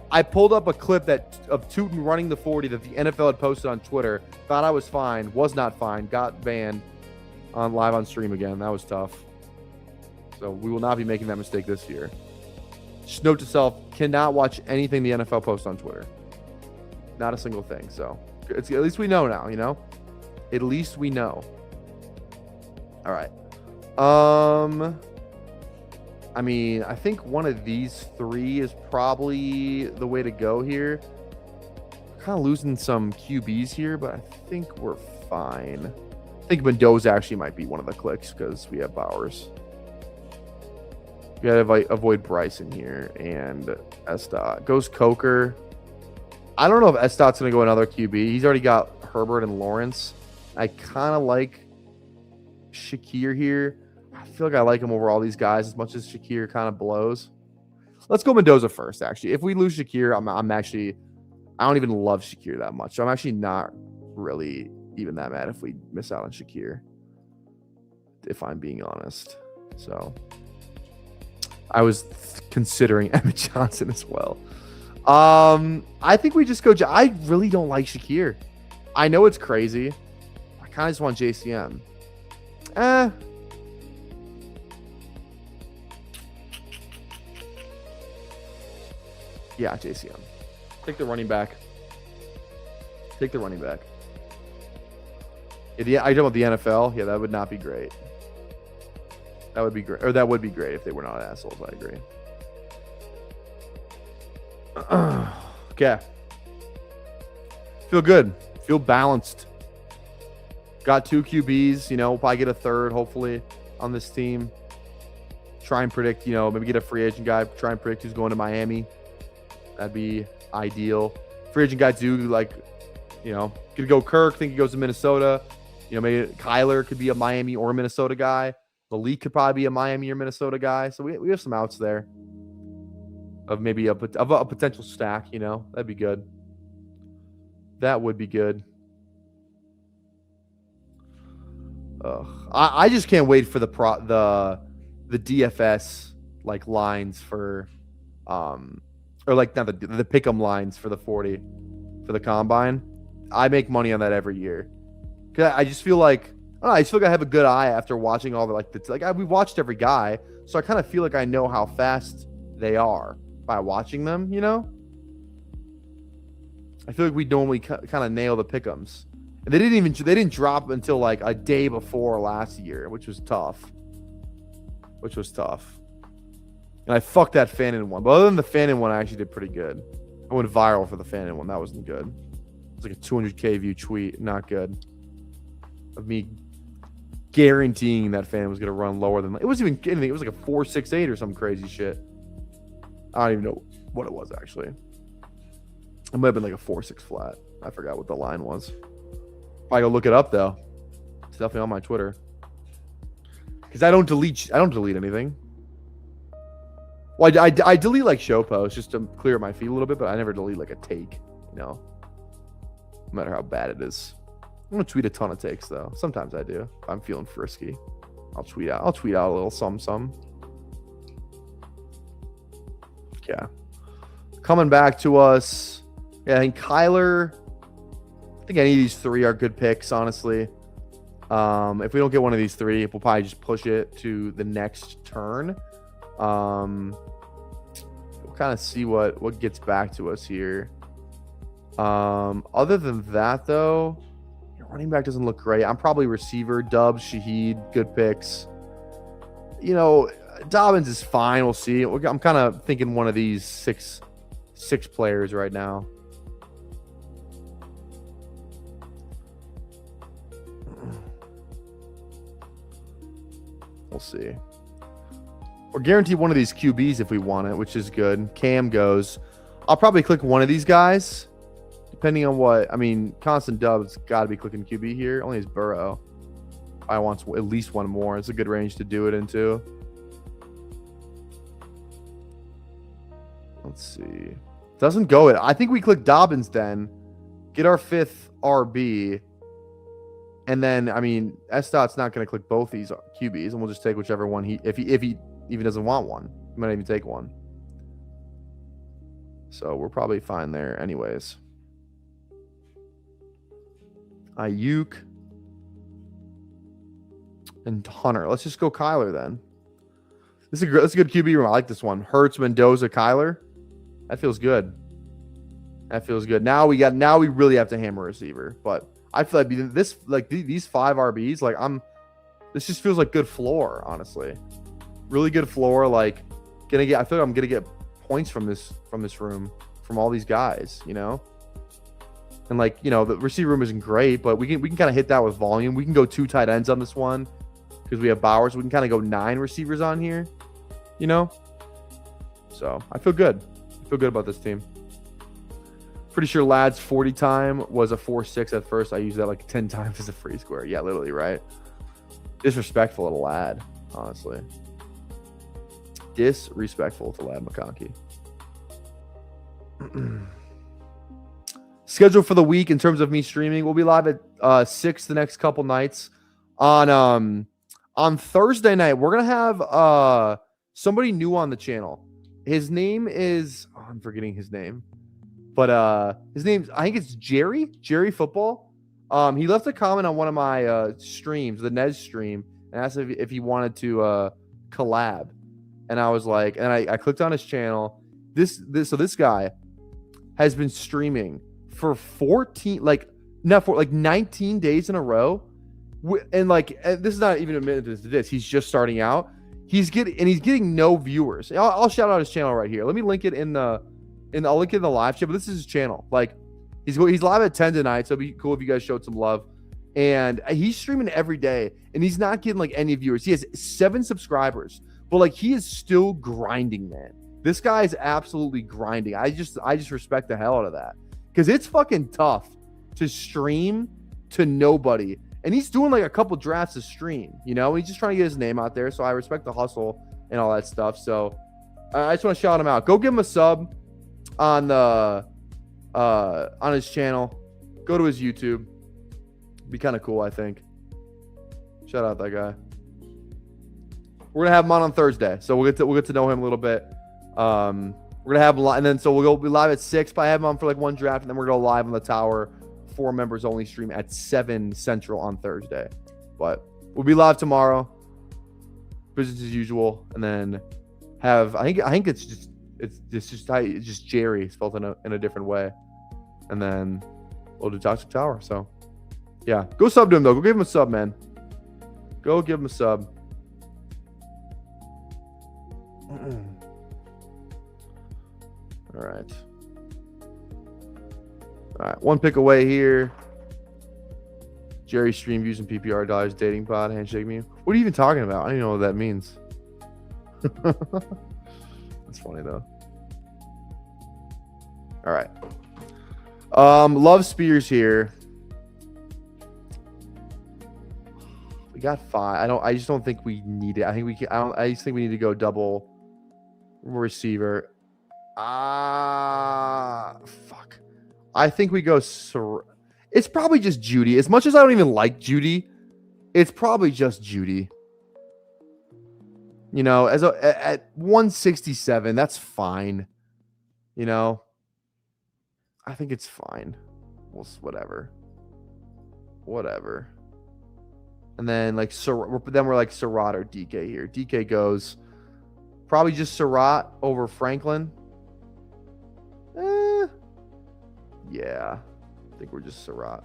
I pulled up a clip of Tootin running the 40 that the NFL had posted on Twitter. Thought I was fine. Was not fine. Got banned live on stream again. That was tough. So we will not be making that mistake this year. Just note to self, cannot watch anything the NFL posts on Twitter. Not a single thing. So at least we know now, you know? At least we know. All right. I mean, I think one of these three is probably the way to go here. Kind of losing some QBs here, but I think we're fine. I think Mendoza actually might be one of the clicks because we have Bowers. We gotta avoid Bryson here and Estott. Goes Coker. I don't know if Estott's gonna go another QB. He's already got Herbert and Lawrence. I kind of like Shakir here. I feel like I like him over all these guys as much as Shakir kind of blows. Let's go Mendoza first, actually. If we lose Shakir, I'm actually... I don't even love Shakir that much. So I'm actually not really even that mad if we miss out on Shakir, if I'm being honest. So I was considering Emmett Johnson as well. I think we just go... I really don't like Shakir. I know it's crazy. I kind of just want JCM. Yeah, JCM. Take the running back. Take the running back. Yeah, I talking about the NFL. Yeah, that would not be great. That would be great. Or that would be great if they were not assholes. I agree. Okay. Feel good. Feel balanced. Got 2 QBs. You know, we'll probably get a third, hopefully, on this team. Try and predict, you know, maybe get a free agent guy. Try and predict who's going to Miami. That'd be ideal. Free agent guys do, like, you know, could go Kirk. Think he goes to Minnesota. You know, maybe Kyler could be a Miami or Minnesota guy. Malik could probably be a Miami or Minnesota guy. So we have some outs there of maybe a potential stack, you know. That'd be good. That would be good. I just can't wait for the DFS like lines for or like not the pick'em lines for the 40 for the combine. I make money on that every year. Cause I just feel like I just feel like I have a good eye after watching all the we watched every guy, so I kind of feel like I know how fast they are by watching them. You know, I feel like we normally kind of nail the pick'ems. And they didn't drop until like a day before last year, which was tough. And I fucked that Fannin one. But other than the Fannin one, I actually did pretty good. I went viral for the Fannin one. That wasn't good. It was like a 200K view tweet. Not good. Of me guaranteeing that Fannin was going to run lower than... It wasn't even anything. It was like a 4.68 or some crazy shit. I don't even know what it was, actually. It might have been like a 4.6 flat. I forgot what the line was. I go look it up, though. It's definitely on my Twitter. Because I don't delete anything. Well, I delete like show posts just to clear my feed a little bit, but I never delete like a take, you know. No matter how bad it is. I'm gonna tweet a ton of takes though. Sometimes I do. If I'm feeling frisky. I'll tweet out a little some. Yeah. Coming back to us. Yeah, I think Kyler. I think any of these three are good picks, honestly. If we don't get one of these three, we'll probably just push it to the next turn. We'll kind of see what gets back to us here. Other than that, though, your running back doesn't look great. I'm probably receiver. Dubs, Shaheed, good picks. You know, Dobbins is fine. We'll see. I'm kind of thinking one of these six players right now. We'll see. Or guarantee one of these QBs if we want it, which is good. Cam goes. I'll probably click one of these guys, depending on what. I mean, Constant Dub's got to be clicking QB here. Only his Burrow. I want at least one more. It's a good range to do it into. Let's see. Doesn't go it. I think we click Dobbins then. Get our 5th RB. And then, I mean, Estott's not going to click both these QBs, and we'll just take whichever one if he even doesn't want one. He might even take one. So we're probably fine there anyways. Ayuk and Hunter. Let's just go Kyler then. This is a good QB room. I like this one. Hurts, Mendoza, Kyler. That feels good. That feels good. Now we really have to hammer receiver. But I feel like these 5 RBs, like this just feels like good floor, honestly. Really good floor. Like I feel like I'm gonna get points from this room, from all these guys, you know. And like, you know, the receiver room isn't great, but we can kind of hit that with volume. We can go 2 tight ends on this one because we have Bowers. We can kind of go 9 receivers on here, you know. So I feel good. I feel good about this team. Pretty sure Lad's 40 time was a 4.6 at first. I used that like 10 times as a free square. Yeah, literally, right? Disrespectful to Lad, honestly. Disrespectful to Lad McConkey. Schedule for the week in terms of me streaming. We'll be live at 6 the next couple nights. On Thursday night, we're gonna have somebody new on the channel. His name is I'm forgetting his name. But his name's, I think it's Jerry Football. He left a comment on one of my streams, the Nez stream, and asked if he wanted to collab. And I was like, and I clicked on his channel. So this guy has been streaming for 19 days in a row. And this is not even a minute to this. He's just starting out. He's getting no viewers. I'll shout out his channel right here. Let me link it I'll link it in the live chat, but this is his channel. Like he's live at 10 tonight, so it'd be cool if you guys showed some love. And he's streaming every day, and he's not getting like any viewers. He has 7 subscribers, but like he is still grinding, man. This guy is absolutely grinding. I just respect the hell out of that, because it's fucking tough to stream to nobody. And he's doing like a couple drafts a stream, you know. He's just trying to get his name out there. So I respect the hustle and all that stuff. So I just want to shout him out. Go give him a sub on his channel. Go to his YouTube. Be kind of cool, I think. Shout out that guy. We're gonna have him on Thursday, so we'll get to know him a little bit. We're gonna have him live, and then so we'll be live at 6. But I have him on for like one draft, and then we're gonna go live on the tower, 4 members only stream at 7 Central on Thursday. But we'll be live tomorrow, business as usual, and then have I think it's just Jerry spelled in a different way, and then we'll do Toxic Tower. So yeah, go sub to him though. Go give him a sub, man. Go give him a sub. All right. One pick away here. Jerry stream using PPR dollars, dating pod, handshake me. What are you even talking about? I don't even know what that means. That's funny though. All right. Love Spears here. We got 5. I just don't think we need it. I just think we need to go double receiver. Fuck. I think we go. It's probably just Judy. As much as I don't even like Judy, it's probably just Judy. You know, at 167, that's fine. You know, I think it's fine. Well, whatever. And then we're like Surratt or DK here. DK goes probably just Surratt over Franklin. Yeah, I think we're just Surratt.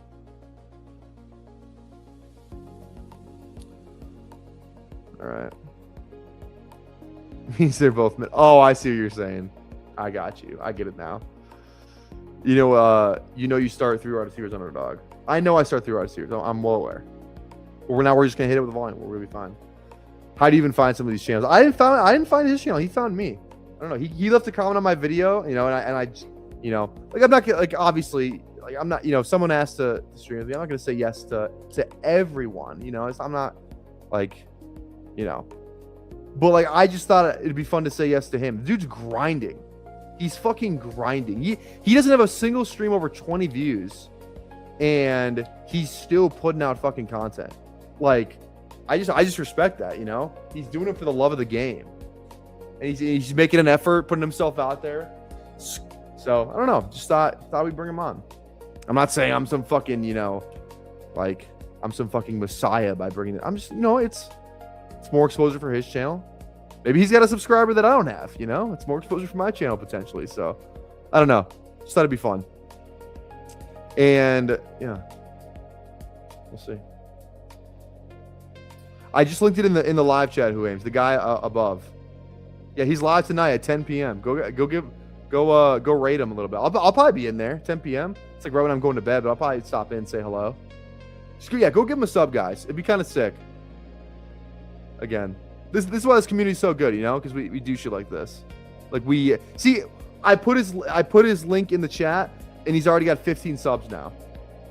All right. Means they're both mid. Oh, I see what you're saying. I got you. I get it now. You start 3 wide receivers underdog. I know I start 3 wide receivers. I'm well aware. But we're just gonna hit it with volume. We're really fine. How do you even find some of these channels? I didn't find his channel. He found me. I don't know. He left a comment on my video, you know, and I just, you know, like I'm not like obviously like I'm not, you know, if someone asked to stream with me, I'm not gonna say yes to everyone, you know. I'm not like, you know, but like I just thought it'd be fun to say yes to him. The dude's grinding. He's fucking grinding. He doesn't have a single stream over 20 views, and he's still putting out fucking content. Like, I just respect that, you know. He's doing it for the love of the game, and he's making an effort, putting himself out there. So I don't know. Just thought we'd bring him on. I'm not saying I'm some fucking, you know, like I'm some fucking messiah by bringing it. I'm just, you know, it's more exposure for his channel. Maybe he's got a subscriber that I don't have, you know? It's more exposure for my channel potentially. So I don't know. Just thought it'd be fun. And yeah, we'll see. I just linked it in the live chat. Who aims the guy above? Yeah, he's live tonight at 10 p.m. Go rate him a little bit. I'll probably be in there 10 p.m. It's like right when I'm going to bed, but I'll probably stop in and say hello. Just, yeah, go give him a sub, guys. It'd be kind of sick. Again, this is why this community is so good, you know, because we do shit like this. Like we see, I put his link in the chat, and he's already got 15 subs now.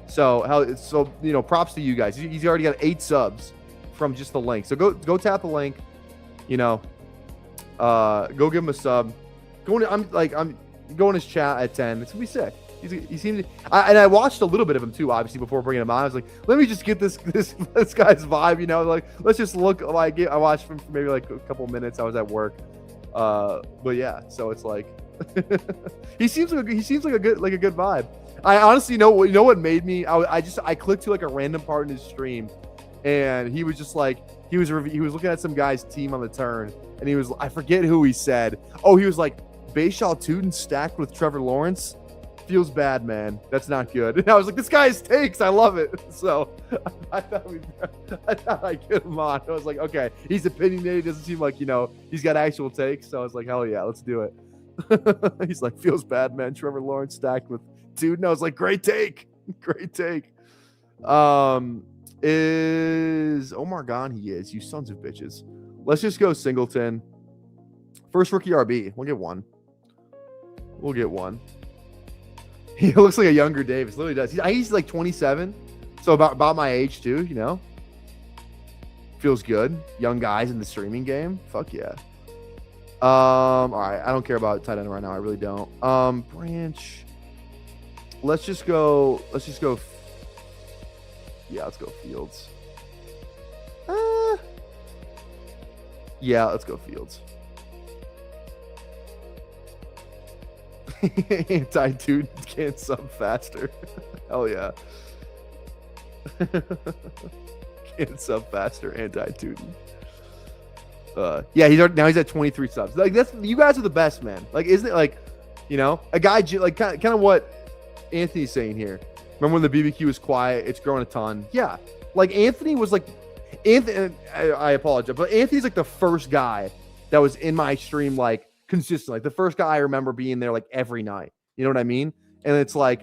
So you know, props to you guys. He's already got 8 subs from just the link. So go tap the link. You know, go give him a sub. I'm going his chat at 10. It's gonna be sick. He seems. I watched a little bit of him too, obviously, before bringing him on. I was like, let me just get this guy's vibe, you know. Like, let's just look. Like, I watched him for maybe like a couple minutes. I was at work, but yeah. So it's like, he seems like a good vibe. I honestly know what made me. I clicked to like a random part in his stream, and he was just like he was looking at some guy's team on the turn, and he was, I forget who he said. Oh, he was like, Baishal Tuden stacked with Trevor Lawrence. Feels bad, man. That's not good. And I was like, this guy's takes. I love it. So I thought I'd get him on. I was like, okay, he's opinionated. Doesn't seem like, you know, he's got actual takes. So I was like, hell yeah, let's do it. He's like, feels bad, man. Trevor Lawrence stacked with dude. And I was like, great take. Great take. Is Omar gone? He is. You sons of bitches. Let's just go Singleton. First rookie RB. We'll get one. He looks like a younger Davis. Literally does. He's like 27, so about my age too. You know, feels good. Young guys in the streaming game. Fuck yeah. All right. I don't care about tight end right now. I really don't. Branch. Let's just go. Yeah, let's go Fields. Yeah, let's go Fields. Anti-dude can't sub faster. Hell yeah. Can't sub faster, anti-dude. Yeah, he's at 23 subs. Like, that's, you guys are the best, man. Like, isn't it like, you know, a guy like kind of what Anthony's saying here. Remember when the BBQ was quiet? It's growing a ton. Yeah, like Anthony was like, I apologize, but Anthony's like the first guy that was in my stream like consistently. Like the first guy I remember being there like every night. You know what I mean? And it's like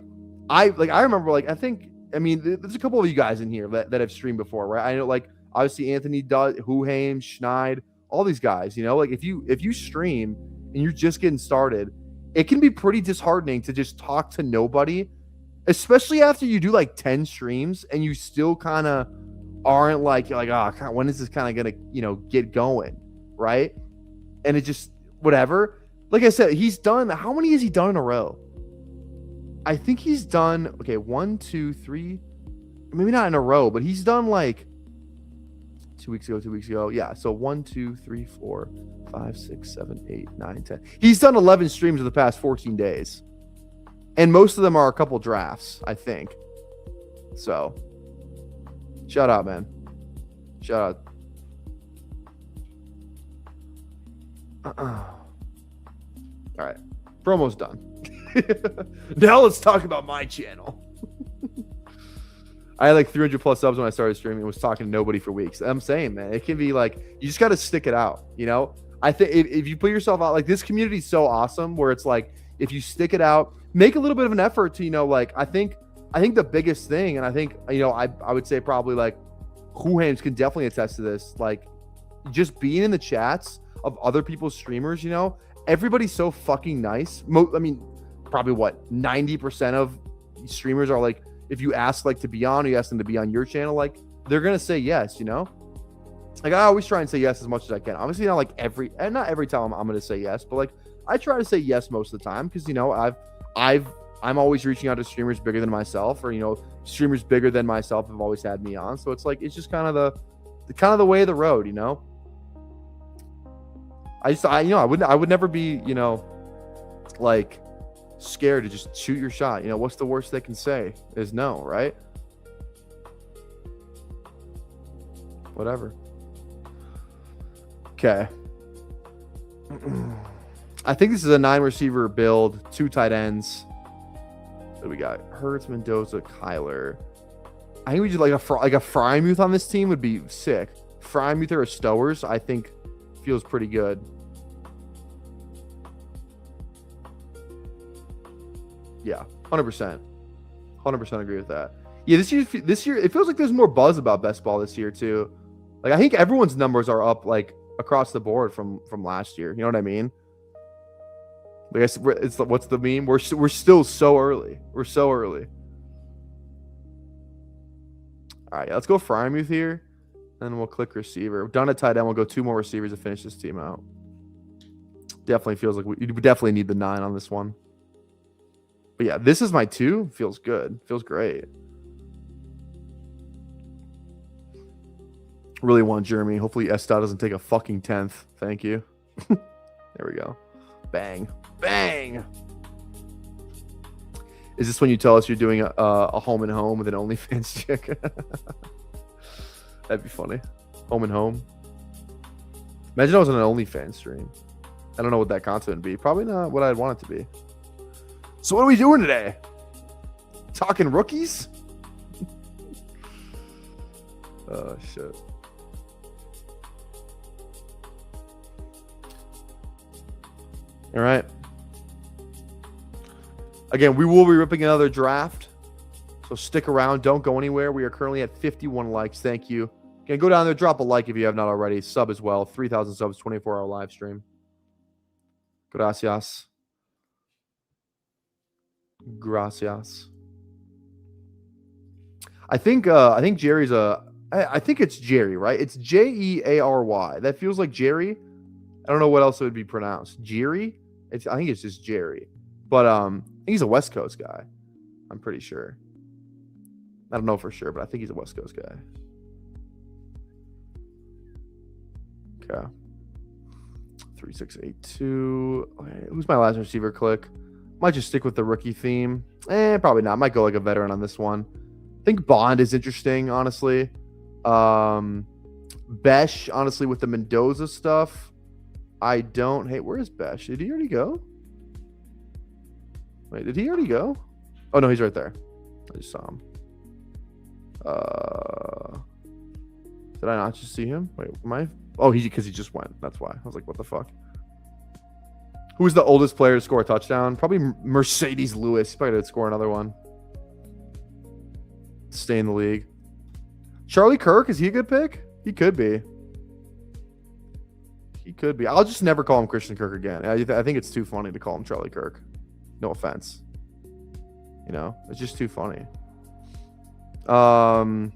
I remember like there's a couple of you guys in here that have streamed before, right? I know like obviously Anthony does, Huhaim, Schneid, all these guys. You know, like if you stream and you're just getting started, it can be pretty disheartening to just talk to nobody, especially after you do like 10 streams and you still kind of aren't like, you're like, oh, God, when is this kind of gonna, you know, get going, right? And it just whatever. Like I said, he's done. How many has he done in a row? I think he's done. Okay, 1, 2, 3. Maybe not in a row, but he's done like 2 weeks ago. Yeah. So 1, 2, 3, 4, 5, 6, 7, 8, 9, 10. He's done 11 streams in the past 14 days, and most of them are a couple drafts, I think. So, shout out, man. Shout out. All right, promo's done. Now let's talk about my channel. I had like 300 plus subs when I started streaming and was talking to nobody for weeks. I'm saying, man, it can be like, you just got to stick it out. You know, I think if you put yourself out, like this community is so awesome where it's like, if you stick it out, make a little bit of an effort to, you know, like, I think the biggest thing, and I think, you know, I would say probably like Huhames can definitely attest to this, like just being in the chats of other people's streamers, you know, everybody's so fucking nice. I mean, probably what 90% of streamers are like, if you ask like to be on, or you ask them to be on your channel, like they're gonna say yes, you know. Like I always try and say yes as much as I can. Obviously, not like not every time I'm gonna say yes, but like I try to say yes most of the time because, you know, I'm always reaching out to streamers bigger than myself, or, you know, streamers bigger than myself have always had me on. So it's like, it's just kind of the way of the road, you know. I would never be, you know, like scared to just shoot your shot. You know, what's the worst they can say is no, right? Whatever. Okay. I think this is a 9 receiver build, 2 tight ends. What do we got? Hurts, Mendoza, Kyler. I think we just like a Freiermuth on this team would be sick. Freiermuth or a Stowers, I think, feels pretty good. Yeah, 100%. 100% agree with that. Yeah, this year it feels like there's more buzz about best ball this year too. Like I think everyone's numbers are up like across the board from last year. You know what I mean? Like it's what's the meme? We're still so early. We're so early. All right, let's go Freiermuth here, and we'll click receiver. We're done at tight end. We'll go 2 more receivers to finish this team out. Definitely feels like we definitely need the 9 on this one. But yeah, this is my 2. Feels good. Feels great. Really want Jeremy. Hopefully Estat doesn't take a fucking 10th. Thank you. There we go. Bang. Bang. Is this when you tell us you're doing a home and home with an OnlyFans chick? That'd be funny. Home and home. Imagine I was on an OnlyFans stream. I don't know what that content would be. Probably not what I'd want it to be. So what are we doing today? Talking rookies? Oh, shit. All right. Again, we will be ripping another draft. So stick around. Don't go anywhere. We are currently at 51 likes. Thank you. Again, go down there. Drop a like if you have not already. Sub as well. 3,000 subs, 24-hour live stream. Gracias. Gracias. I think Jerry's I think it's Jerry, right? It's Jeary. That feels like Jerry. I don't know what else it would be pronounced. Jerry? I think it's just Jerry. But I think he's a West Coast guy. I'm pretty sure. I don't know for sure, but I think he's a West Coast guy. Okay. 3682. Okay, who's my last receiver click? Might just stick with the rookie theme. Probably not. Might go like a veteran on this one. I think Bond is interesting, honestly. Besh, honestly, with the Mendoza stuff. I don't. Hey, where is Besh? Did he already go? Wait, did he already go? Oh, no, he's right there. I just saw him. Did I not just see him? Wait, am I? Oh, because he just went. That's why. I was like, what the fuck? Who's the oldest player to score a touchdown? Probably Mercedes Lewis. He's probably going to score another one. Stay in the league. Charlie Kirk, is he a good pick? He could be. He could be. I'll just never call him Christian Kirk again. I think it's too funny to call him Charlie Kirk. No offense. You know, it's just too funny. I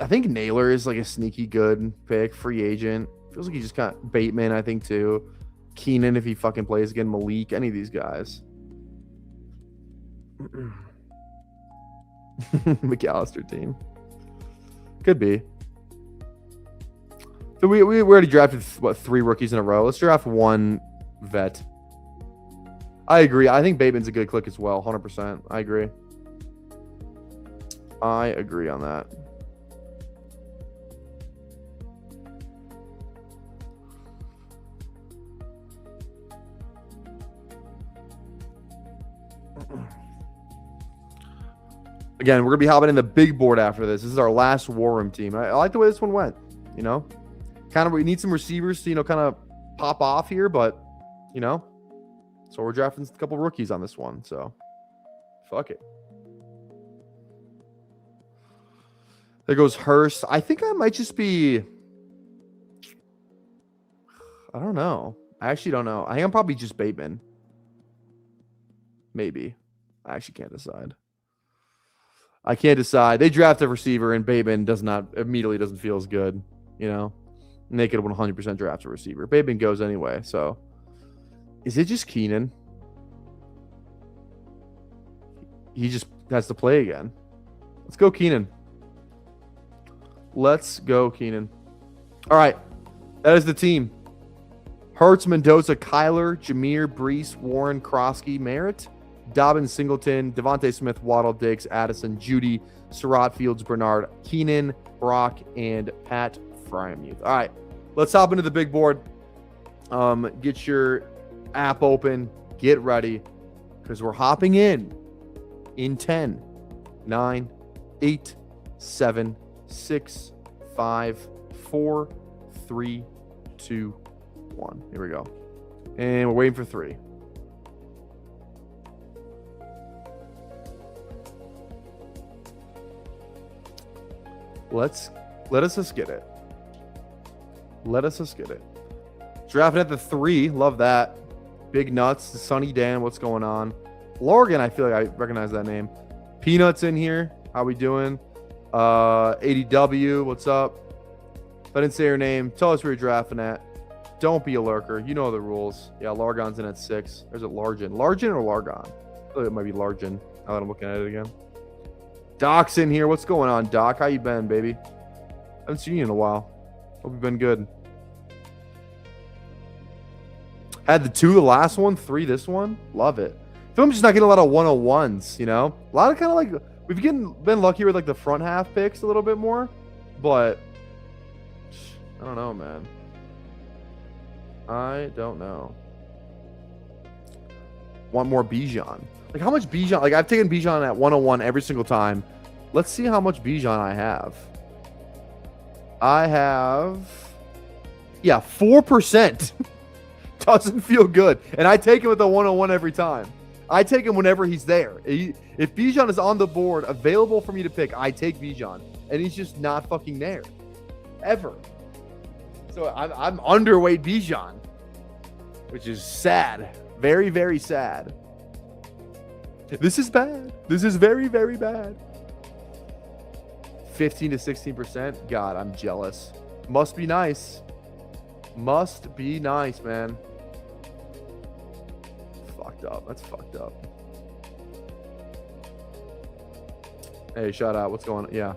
think Naylor is like a sneaky good pick. Free agent. Feels like he just got Bateman, I think, too. Keenan, if he fucking plays again. Malik, any of these guys. McAllister team. Could be. So we already drafted, what, 3 rookies in a row? Let's draft 1 vet. I agree. I think Bateman's a good click as well. 100%. I agree. I agree on that. Again, we're going to be hopping in the big board after this. This is our last War Room team. I like the way this one went, you know? Kind of, we need some receivers to, kind of pop off here, but, so we're drafting a couple rookies on this one, so fuck it. There goes Hurst. I think I might just be, I don't know. I actually don't know. I think I'm probably just Bateman. Maybe. I actually can't decide. I can't decide. They draft a receiver and Bateman immediately doesn't feel as good, And they could 100% draft a receiver. Bateman goes anyway, so. Is it just Keenan? He just has to play again. Let's go Keenan. Let's go Keenan. All right. That is the team. Hurts, Mendoza, Kyler, Jameer, Brees, Warren, Krosky, Merritt, Dobbins, Singleton, Devontae Smith, Waddle, Diggs, Addison, Judy, Surratt, Fields, Bernard, Keenan, Brock, and Pat Freiermuth. All right. let's hop into the big board. Get your app open. Get ready. Because we're hopping in 10, 9, 8, 7, 6, 5, 4, 3, 2, 1. Here we go. And we're waiting for 3. Let us just get it. Let us just get it. Drafting at the 3. Love that. Big Nuts. Sunny Dan. What's going on? Lorgan, I feel like I recognize that name. Peanuts in here. How we doing? ADW. What's up? If I didn't say your name, tell us where you're drafting at. Don't be a lurker. You know the rules. Yeah, Largon's in at 6. There's a Largen. Largen or Largon? I feel like it might be Largen. Now that I'm looking at it again. Doc's in here. What's going on, Doc? How you been, baby? Haven't seen you in a while. Hope you've been good. Had the 2 the last one, 3 this one. Love it. I feel I'm just not getting a lot of 101s, you know? A lot of kind of like, we've been lucky with like the front half picks a little bit more, but I don't know, man. I don't know. Want more Bijan. Like how much Bijan, like I've taken Bijan at 101 every single time. Let's see how much Bijan I have. I have, yeah, 4%. Doesn't feel good. And I take him with the 101 every time. I take him whenever he's there. If Bijan is on the board, available for me to pick, I take Bijan. And he's just not fucking there. Ever. So I'm underweight Bijan. Which is sad. Very, very sad. This is bad. This is very, very bad. 15 to 16%. God, I'm jealous. Must be nice. Must be nice, man. Fucked up. That's fucked up. Hey, shout out. What's going on? Yeah.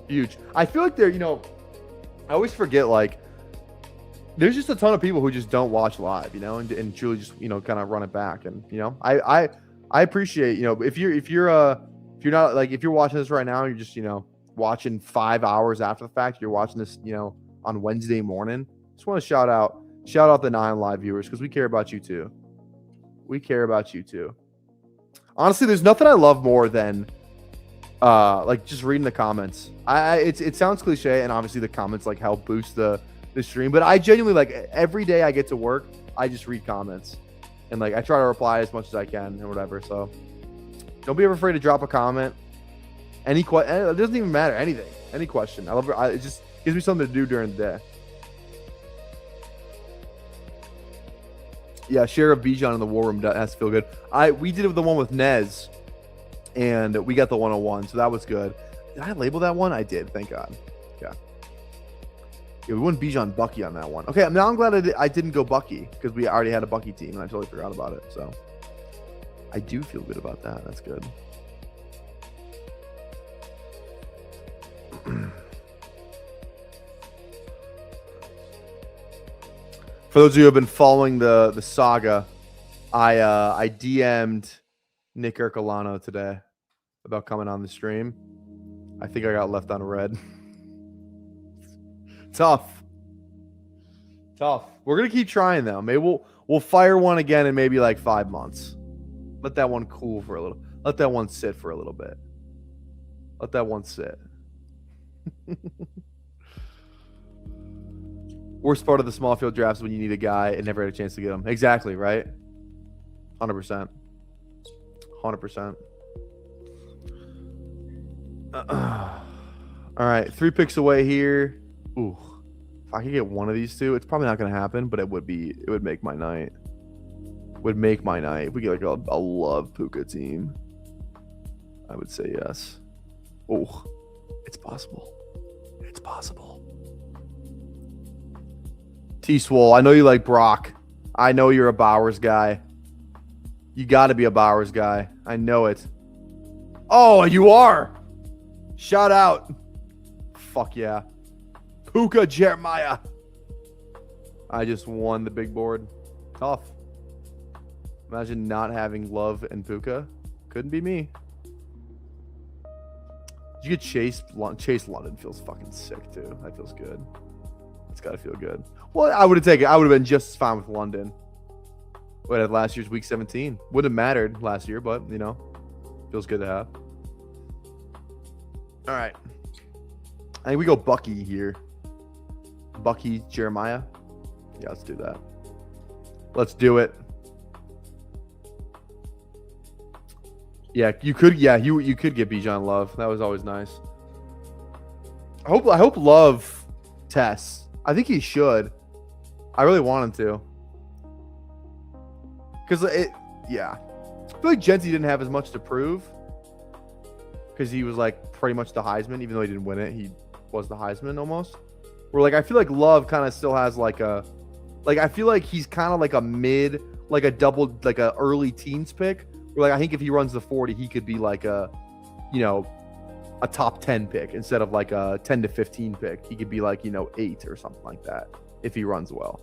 Huge. I feel like I always forget, like, there's just a ton of people who just don't watch live, and truly just, kind of run it back. And, I appreciate, if you're not, like, if you're watching this right now, you're just, watching 5 hours after the fact, you're watching this, on Wednesday morning. Just want to shout out the 9 live viewers because we care about you too. We care about you too. Honestly, there's nothing I love more than like just reading the comments. It sounds cliche, and obviously the comments like help boost the stream, but I genuinely, like, every day I get to work, I just read comments and, like, I try to reply as much as I can and whatever. So don't be ever afraid to drop a comment. It doesn't even matter. Anything, any question. I love it. It just gives me something to do during the day. Yeah, share of Bijan in the war room has to feel good. We did the one with Nez, and we got the 101, so that was good. Did I label that one? I did. Thank God. Yeah. Yeah, we went Bijan Bucky on that one. Okay, now I'm glad I didn't go Bucky because we already had a Bucky team, and I totally forgot about it. So I do feel good about that. That's good. For those of you who have been following the saga, I DM'd Nick Ercolano today about coming on the stream. I think I got left on red. Tough. We're gonna keep trying though. Maybe we'll fire one again in maybe like 5 months. Let that one cool for a little. Let that one sit for a little bit. Let that one sit. Worst part of the small field drafts is when you need a guy and never had a chance to get him. Exactly, right? 100%. 100%. All right, 3 picks away here. Ooh, if I could get one of these 2, it's probably not going to happen, but it would make my night. Would make my night. If we get like a love Puka team, I would say yes. Oh, it's possible. It's possible. T-Swole, I know you like Brock. I know you're a Bowers guy. You got to be a Bowers guy. I know it. Oh, you are. Shout out. Fuck yeah. Puka Jeremiah. I just won the big board. Tough. Imagine not having Love and Puka. Couldn't be me. Did you get Chase? Chase London feels fucking sick too. That feels good. It's got to feel good. Well, I would have taken. I would have been just as fine with London. But at last year's week 17 wouldn't have mattered last year, but feels good to have. All right, I think we go Bucky here. Bucky Jeremiah. Yeah, let's do that. Let's do it. Yeah, you could. Yeah, you could get Bijan Love. That was always nice. I hope Love tests. I think he should. I really want him to. Because yeah. I feel like Genty didn't have as much to prove. Because he was like pretty much the Heisman, even though he didn't win it, he was the Heisman almost. Where like I feel like Love kind of still has like a, like I feel like he's kind of like a mid, like a double, like a early teens pick. Where like I think if he runs the 40, he could be like a, a top 10 pick instead of like a 10 to 15 pick. He could be like 8 or something like that if he runs well,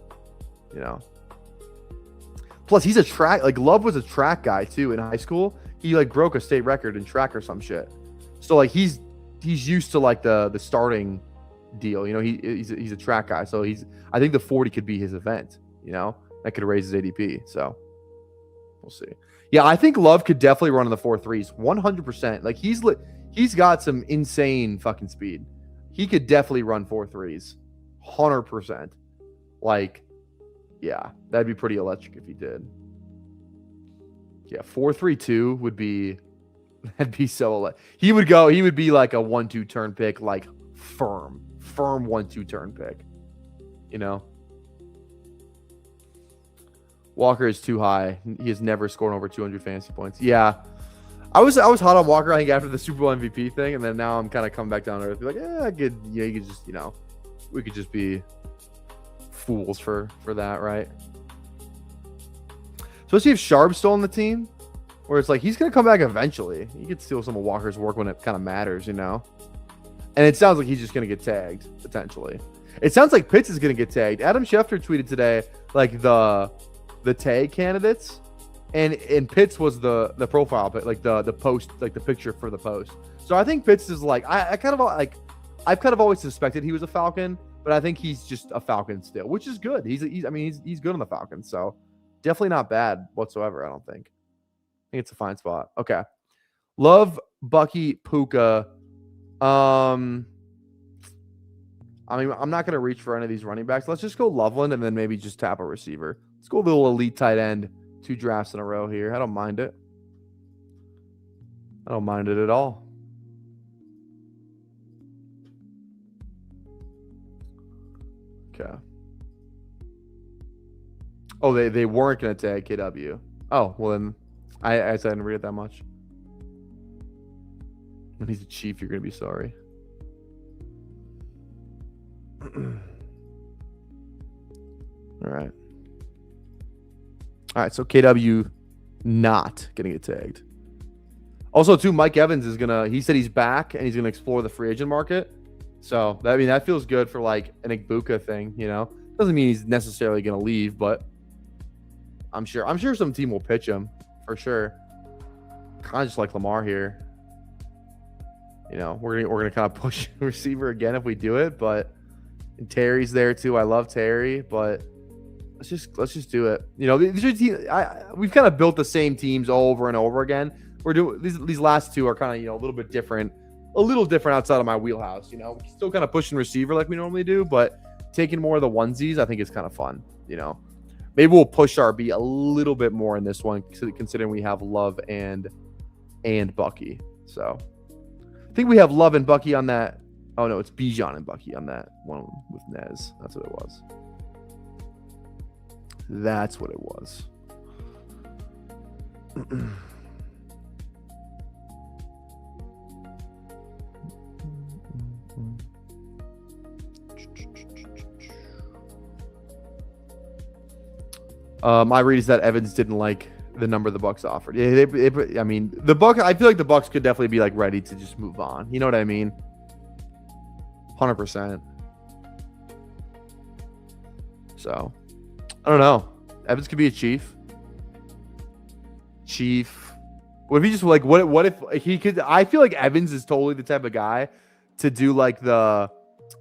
Plus he's a track, like Love was a track guy too in high school. He like broke a state record in track or some shit. So like he's used to like the starting deal, he's a track guy. So I think the 40 could be his event, that could raise his ADP. So we'll see. Yeah, I think Love could definitely run in the 4.3s, 100%. Like he's got some insane fucking speed. He could definitely run 4.3s, 100%. Like, yeah, that'd be pretty electric if he did. Yeah, 4.32 would be, that'd be so electric. He would be like a 1-2 turn pick, like firm 1-2 turn pick, Walker is too high. He has never scored over 200 fantasy points. Yeah. I was hot on Walker, I think, after the Super Bowl MVP thing, and then now I'm kind of coming back down to earth. Be like, you could just, we could just be fools for that, right? Especially if Sharp's still on the team, where it's like he's gonna come back eventually. He could steal some of Walker's work when it kind of matters, And it sounds like he's just gonna get tagged potentially. It sounds like Pitts is gonna get tagged. Adam Schefter tweeted today like the tag candidates, and Pitts was the profile, but like the post, like the picture for the post. So I think Pitts is like I've kind of always suspected he was a Falcon, but I think he's just a Falcon still, which is good. He's good on the Falcons, so definitely not bad whatsoever. I don't think. I think it's a fine spot. Okay, Love, Bucky, Puka. I'm not gonna reach for any of these running backs. Let's just go Loveland and then maybe just tap a receiver. Let's go a little elite tight end. 2 drafts in a row here. I don't mind it. I don't mind it at all. Okay. Oh, they weren't going to tag KW. Oh, well then I didn't read it that much. When he's a Chief, you're going to be sorry. All right. All right, so KW not going to get tagged. Also, too, Mike Evans is going to, he said he's back and he's going to explore the free agent market. So, that feels good for like an Igbuka thing, Doesn't mean he's necessarily going to leave, but I'm sure some team will pitch him for sure. Kind of just like Lamar here. We're gonna kind of push receiver again if we do it, but and Terry's there too. I love Terry, but let's just do it. These are teams, we've kind of built the same teams over and over again. We're doing these last two are kind of a little bit different, outside of my wheelhouse. Still kind of pushing receiver like we normally do, but taking more of the onesies I think is kind of fun. Maybe we'll push RB a little bit more in this one, considering we have Love and Bucky. So I think we have Love and Bucky on that. Oh no, it's Bijan and Bucky on that one with Nez. That's what it was. That's what it was. My read is that Evans didn't like the number the Bucks offered. Yeah, the Bucks. I feel like the Bucks could definitely be like ready to just move on. You know what I mean? 100%. So, I don't know. Evans could be a Chief. What if he just like what if he could? I feel like Evans is totally the type of guy to do like the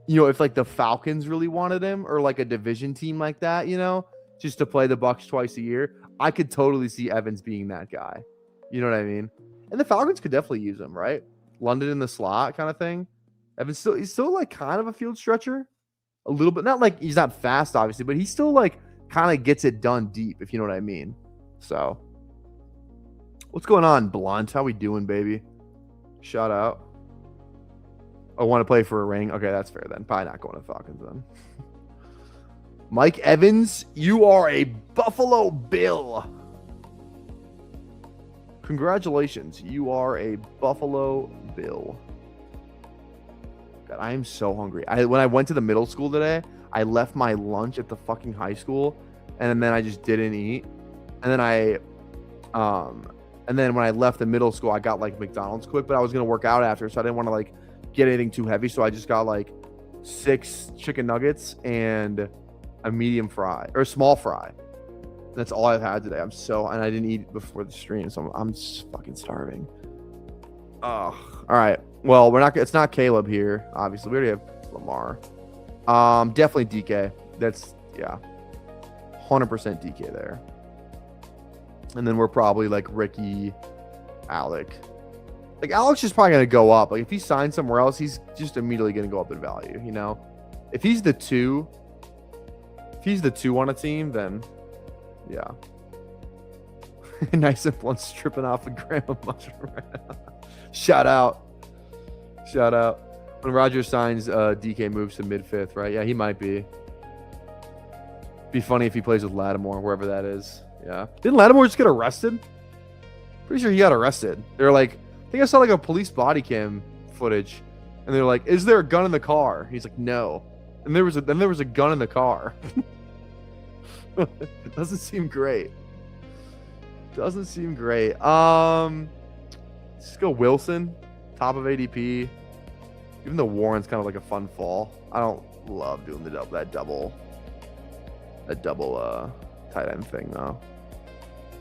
if like the Falcons really wanted him or like a division team like that, just to play the Bucks twice a year, I could totally see Evans being that guy. You know what I mean? And the Falcons could definitely use him, right? London in the slot kind of thing. Evans he's still like kind of a field stretcher. A little bit, not like he's not fast, obviously, but he still like kind of gets it done deep, if you know what I mean. So, what's going on, Blunt? How we doing, baby? Shout out. I want to play for a ring. Okay, that's fair then. Probably not going to Falcons then. Mike Evans, you are a Buffalo Bill. Congratulations, you are a Buffalo Bill. God, I am so hungry. When I went to the middle school today, I left my lunch at the fucking high school, and then I just didn't eat. And then when I left the middle school, I got like McDonald's quick, but I was gonna work out after, so I didn't want to like get anything too heavy. So I just got like 6 chicken nuggets and a medium fry or a small fry. That's all I've had today. And I didn't eat before the stream, so I'm just fucking starving. Ugh. All right. Well, it's not Caleb here. Obviously, we already have Lamar. Definitely DK. That's 100% DK there. And then we're probably like Ricky, Alec. Like Alex is probably gonna go up. Like if he signs somewhere else, he's just immediately gonna go up in value. If he's the 2, on a team, then yeah. Nice and blunt stripping off a gram of mushroom right now. Shout out. When Roger signs, DK moves to mid-5th, right? Yeah, he might be. Be funny if he plays with Lattimore, wherever that is. Yeah. Didn't Lattimore just get arrested? Pretty sure he got arrested. They're like, I think I saw like a police body cam footage, and they're like, "Is there a gun in the car?" He's like, "No." And there was a gun in the car. It doesn't seem great. Let's go Wilson, top of ADP. Even though Warren's kind of like a fun fall, I don't love doing that double tight end thing though.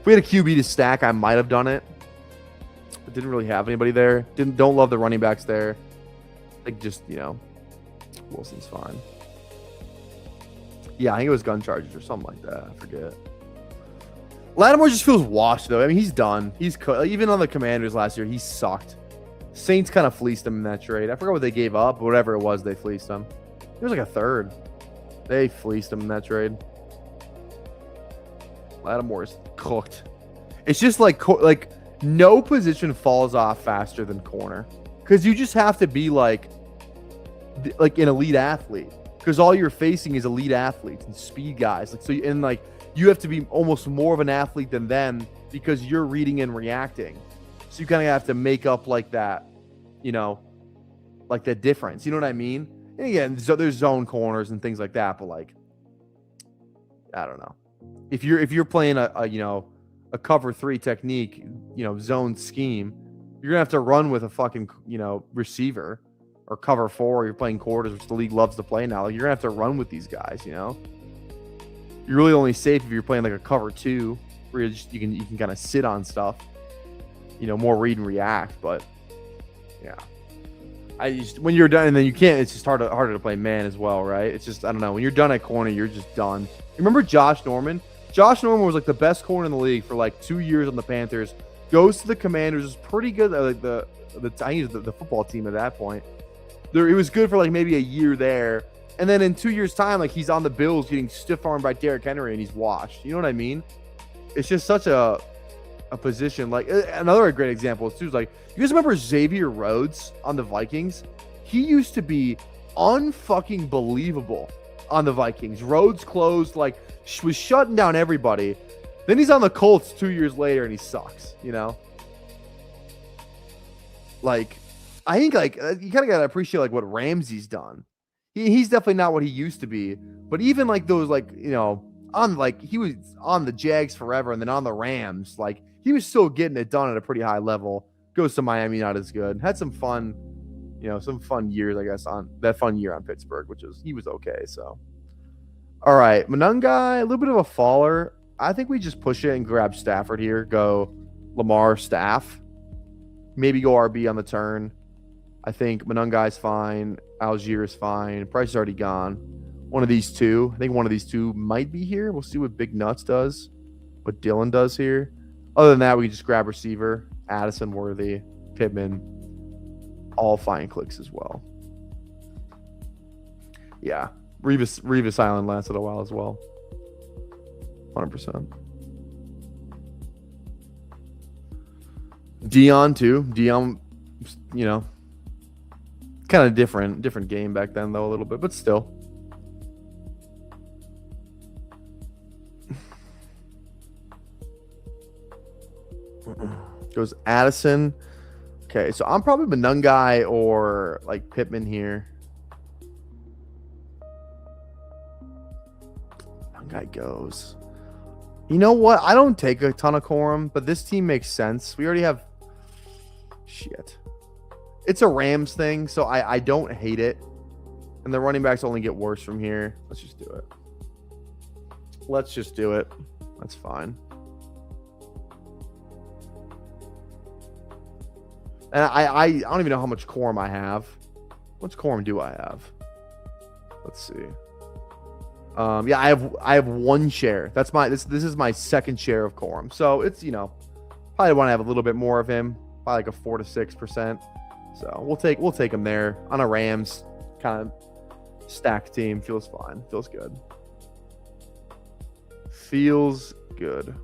If we had a QB to stack, I might have done it, but didn't really have anybody there. Don't love the running backs there. Like just Wilson's fine. Yeah, I think it was gun charges or something like that. I forget. Lattimore just feels washed though. I mean, he's done. He's even on the Commanders last year, he sucked. Saints kind of fleeced him in that trade. I forgot what they gave up, but whatever it was, they fleeced him. It was like a third. They fleeced him in that trade. Lattimore's cooked. It's just like no position falls off faster than corner, because you just have to be like an elite athlete, because all you're facing is elite athletes and speed guys. You have to be almost more of an athlete than them, because you're reading and reacting. So you kind of have to make up like that, like that difference. You know what I mean? And again, there's zone corners and things like that, but like, I don't know. If you're playing a cover 3 technique, zone scheme, you're gonna have to run with a fucking receiver, or cover 4. Or you're playing quarters, which the league loves to play now. Like, you're gonna have to run with these guys. You're really only safe if you're playing like a cover 2, where you can kind of sit on stuff. More read and react. But yeah, when you're done, and then you can't. It's just harder to play man as well, right? It's just, I don't know. When you're done at corner, you're just done. Remember Josh Norman? Josh Norman was like the best corner in the league for like 2 years on the Panthers. Goes to the Commanders, is pretty good. Like the football team at that point. It was good for like maybe a year there, and then in 2 years' time, like he's on the Bills getting stiff armed by Derrick Henry, and he's washed. You know what I mean? It's just such a position. Like another great example too is like, you guys remember Xavier Rhodes on the Vikings? He used to be unfucking believable on the Vikings. Rhodes closed, like was shutting down everybody. Then he's on the Colts 2 years later and he sucks. Like, I think like you kind of gotta appreciate like what Ramsey's done. He's definitely not what he used to be, but even like those he was on the Jags forever, and then on the Rams, like he was still getting it done at a pretty high level. Goes to Miami, not as good. Had some fun, some fun years, I guess, on that fun year on Pittsburgh, he was okay. So, all right, Monangai, a little bit of a faller. I think we just push it and grab Stafford here. Go Lamar, Staff. Maybe go RB on the turn. I think Monangai's fine. Algier is fine. Price is already gone. One of these two. I think one of these two might be here. We'll see what Big Nuts does. What Dylan does here. Other than that, we can just grab receiver. Addison, Worthy, Pittman. All fine clicks as well. Yeah. Revis Island lasted a while as well. 100%. Dion too. Dion, you know, kind of different game back then though a little bit, but still. Goes Addison. Okay, so I'm probably Benungai or like Pittman here. Benungai goes. You know what? I don't take a ton of Corum, but this team makes sense. We already have shit. It's a Rams thing, so I don't hate it. And the running backs only get worse from here. Let's just do it. Let's just do it. That's fine. And I don't even know how much Corum I have. How much Corum do I have? Let's see. Yeah, I have one share. That's my this is my second share of Corum. So it's, you know, probably want to have a little bit more of him, probably like a 4 to 6%. So we'll take him there on a Rams kind of stacked team. Feels fine. Feels good. Feels good.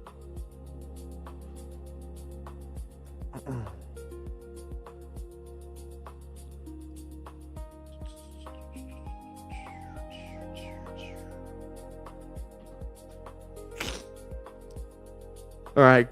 All right,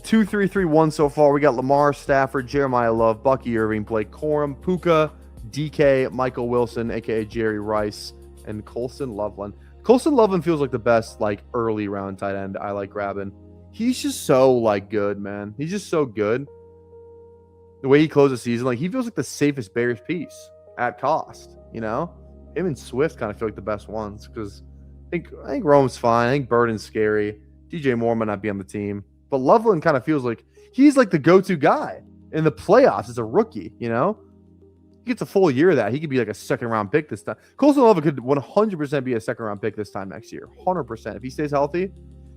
2, 3, 3, 1 so far. We got Lamar, Stafford, Jeremiah Love, Bucky Irving, Blake Corum, Puka, DK, Michael Wilson, aka Jerry Rice, and Colson Loveland. Colson Loveland feels like the best like early round tight end I like grabbing. He's just so like good, man. He's just so good. The way he closed the season, like he feels like the safest Bears piece at cost. You know, him and Swift kind of feel like the best ones because I think Rome's fine. I think Burden's scary. DJ Moore might not be on the team, but Loveland kind of feels like he's like the go-to guy in the playoffs as a rookie, you know? He gets a full year of that. He could be like a second-round pick this time. Colson Loveland could 100% be a second-round pick this time next year. 100%. If he stays healthy. If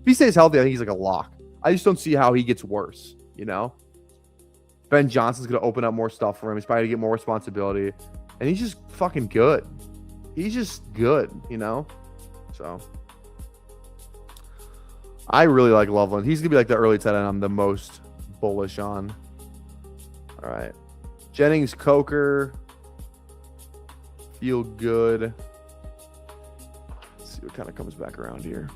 he stays healthy, I think he's like a lock. I just don't see how he gets worse, you know? Ben Johnson's going to open up more stuff for him. He's probably going to get more responsibility. And he's just fucking good. He's just good, you know? So I really like Loveland. He's going to be like the early tight end I'm the most bullish on. All right. Jennings, Coker. Feel good. Let's see what kind of comes back around here.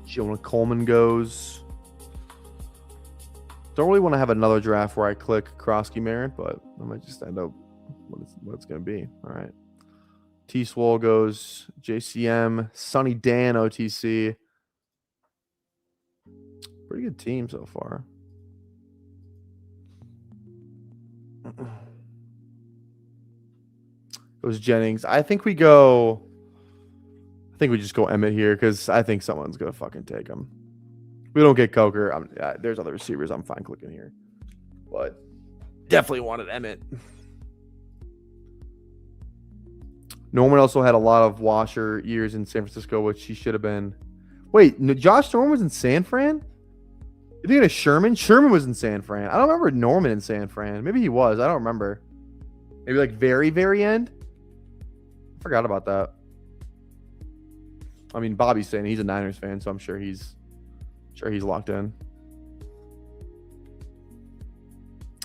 Jonah Coleman goes. Don't really want to have another draft where I click Krosky Merritt, but I might just end up what it's going to be. All right. T Swole goes. JCM. Sonny Dan OTC. Pretty good team so far. Goes Jennings. I think we just go Emmett here because I think someone's going to fucking take him. We don't get Coker. There's other receivers I'm fine clicking here. But definitely wanted Emmett. Norman also had a lot of washer years in San Francisco, which he should have been. Wait, Josh Norman was in San Fran? You thinking of Sherman? Sherman was in San Fran. I don't remember Norman in San Fran. Maybe he was. I don't remember. Maybe like very, very end? I forgot about that. I mean, Bobby's saying he's a Niners fan, so I'm sure he's locked in.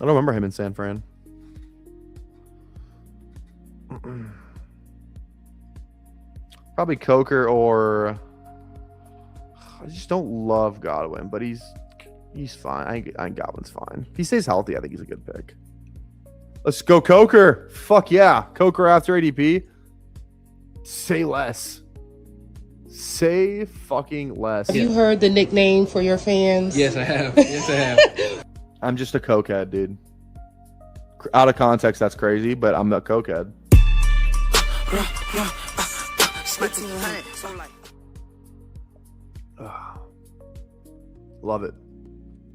I don't remember him in San Fran. Probably Coker or I just don't love Godwin, but he's fine. I think Godwin's fine. If he stays healthy, I think he's a good pick. Let's go Coker. Fuck yeah. Coker after ADP. Say less. Say fucking less. Have you heard the nickname for your fans? Yes, I have. Yes, I have. I'm just a cokehead, dude. Out of context, that's crazy, but I'm a cokehead. Love it.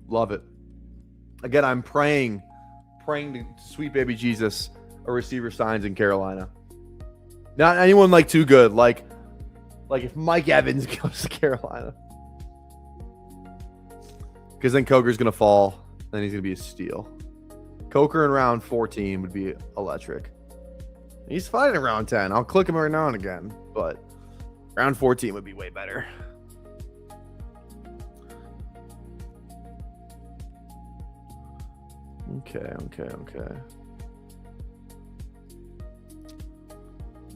Love it. Again, I'm praying to sweet baby Jesus a receiver signs in Carolina. Not anyone like too good. Like if Mike Evans goes to Carolina. Because then Coker's going to fall. Then he's going to be a steal. Coker in round 14 would be electric. He's fighting in round 10. I'll click him every now and again. But round 14 would be way better. Okay.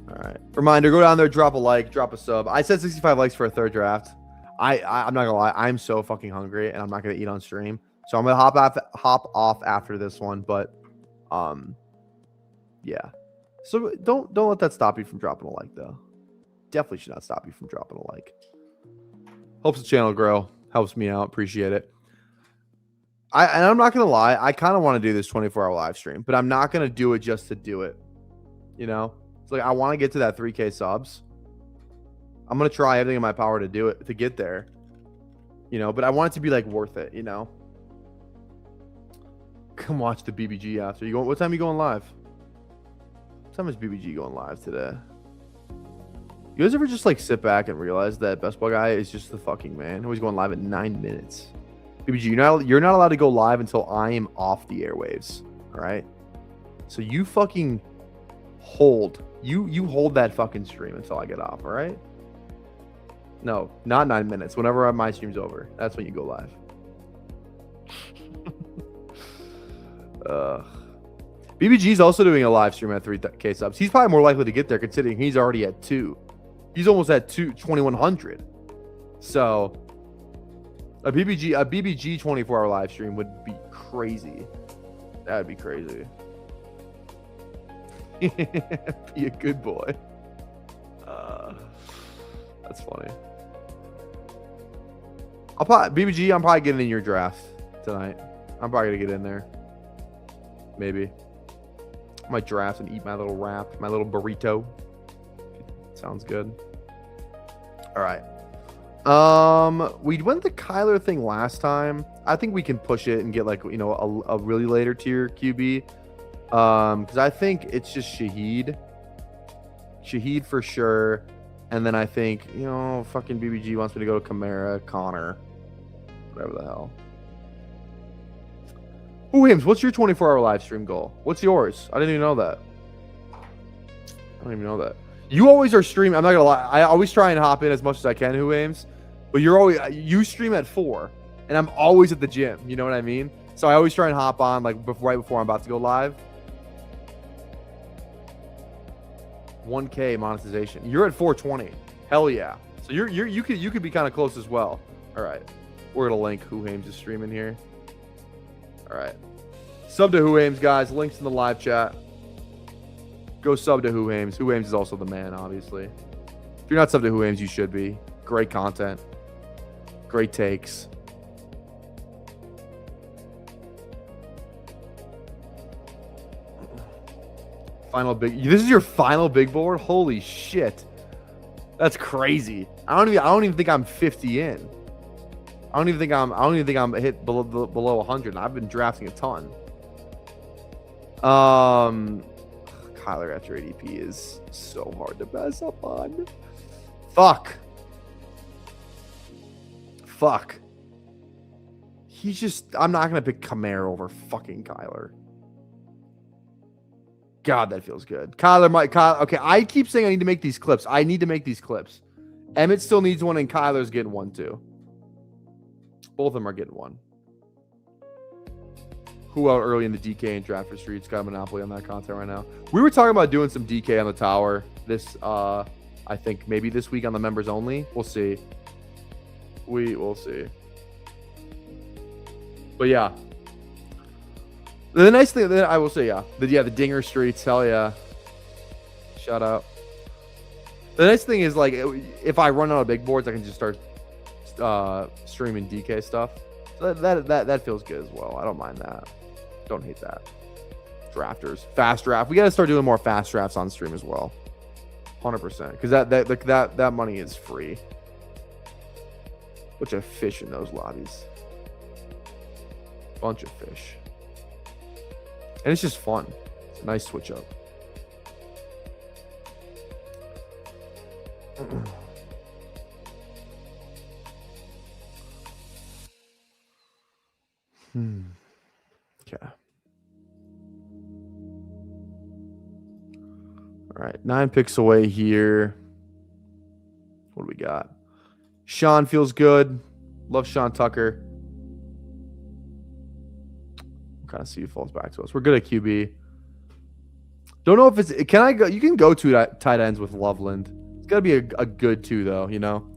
All right. Reminder, go down there, drop a like, drop a sub. I said 65 likes for a third draft. I'm not gonna lie, I'm so fucking hungry and I'm not gonna eat on stream. So I'm gonna hop off after this one, but yeah. So don't let that stop you from dropping a like though. Definitely should not stop you from dropping a like. Helps the channel grow, helps me out, appreciate it. I'm not gonna lie, I kind of want to do this 24-hour live stream, but I'm not gonna do it just to do it. You know, it's like I want to get to that 3K subs. I'm gonna try everything in my power to do it, to get there. You know, but I want it to be like worth it. You know. Come watch the BBG after you go. What time are you going live? What time is BBG going live today? You guys ever just like sit back and realize that Best Ball Guy is just the fucking man? He's going live at 9 minutes. BBG, you're not allowed to go live until I am off the airwaves. All right. So you fucking hold. You hold that fucking stream until I get off. All right. No, not 9 minutes. Whenever my stream's over, that's when you go live. BBG's also doing a live stream at 3K subs. He's probably more likely to get there considering he's already at 2. He's almost at 2,100. So a BBG 24-hour live stream would be crazy. That would be crazy. Be a good boy. That's funny. BBG, I'm probably getting in your draft tonight. I'm probably gonna get in there. Maybe. I might draft and eat my little wrap, my little burrito. Sounds good. All right. We went the Kyler thing last time. I think we can push it and get like, you know, a really later tier QB. Because I think it's just Shaheed for sure. And then I think, you know, fucking BBG wants me to go to Kamara, Connor, whatever the hell. Ooh, Williams, what's your 24-hour live stream goal? What's yours? I didn't even know that. You always are streaming. I'm not gonna lie. I always try and hop in as much as I can, Who Aims, but you stream at 4, and I'm always at the gym. You know what I mean? So I always try and hop on like right before I'm about to go live. 1K monetization. You're at 420. Hell yeah. So you could be kind of close as well. All right. We're gonna link Who Aims is streaming here. All right. Sub to Who Aims, guys. Links in the live chat. Go sub to Who Aims. Who Aims is also the man, obviously. If you're not sub to Who Aims, you should be. Great content. Great takes. This is your final big board? Holy shit. That's crazy. I don't even think I'm 50 in. I don't even think I'm hit below 100. I've been drafting a ton. Kyler after ADP is so hard to pass up on. Fuck. I'm not gonna pick Kamara over fucking Kyler. God, that feels good. Kyler. Okay, I keep saying I need to make these clips. I need to make these clips. Emmett still needs one, and Kyler's getting one too. Both of them are getting one. Who out early in the DK and draft for Streets got a monopoly on that content right now? We were talking about doing some DK on the tower. This, I think maybe this week on the members only. We'll see. We will see. But yeah. The nice thing that I will say, the Dinger Streets, hell yeah. Shout out. The nice thing is, like, if I run out of big boards, I can just start streaming DK stuff. So that feels good as well. I don't mind that. Don't hate that. Drafters, fast draft. We got to start doing more fast drafts on stream as well. 100%, because that money is free. Which I fish in those lobbies. Bunch of fish. And it's just fun. It's a nice switch up. Okay. All right, 9 picks away here. What do we got? Sean feels good. Love Sean Tucker. We'll kind of see who falls back to us. We're good at QB. Don't know if it's. Can I go? You can go 2 tight ends with Loveland. It's got to be a good 2, though, you know?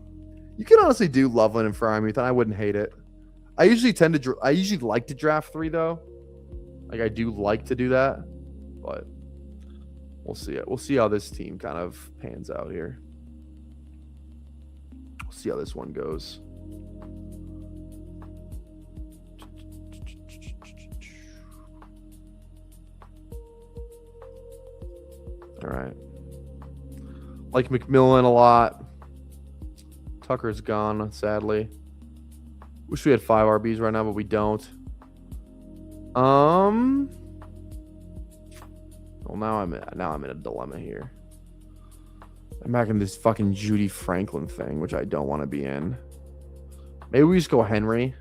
You can honestly do Loveland and Freiermuth, and I wouldn't hate it. I usually like to draft 3, though. Like, I do like to do that. But we'll see it. We'll see how this team kind of pans out here. We'll see how this one goes. All right. Like McMillan a lot. Tucker's gone, sadly. Wish we had 5 RBs right now, but we don't. Well, now I'm in a dilemma here. I'm back in this fucking Judy Franklin thing, which I don't want to be in. Maybe we just go Henry.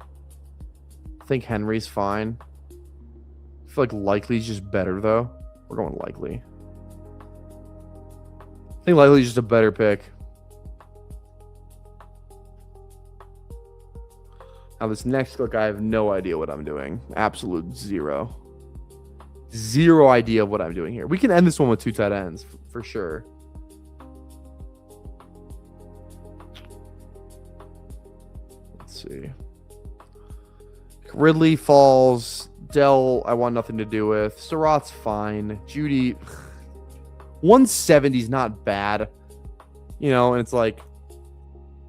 I think Henry's fine. I feel like Likely's just better, though. We're going Likely. I think Likely's just a better pick. Now, this next click, I have no idea what I'm doing. Absolute zero. Zero idea of what I'm doing here. We can end this one with 2 tight ends, for sure. Let's see. Ridley falls. Dell, I want nothing to do with. Surratt's fine. Judy, 170 is not bad. You know, and it's like,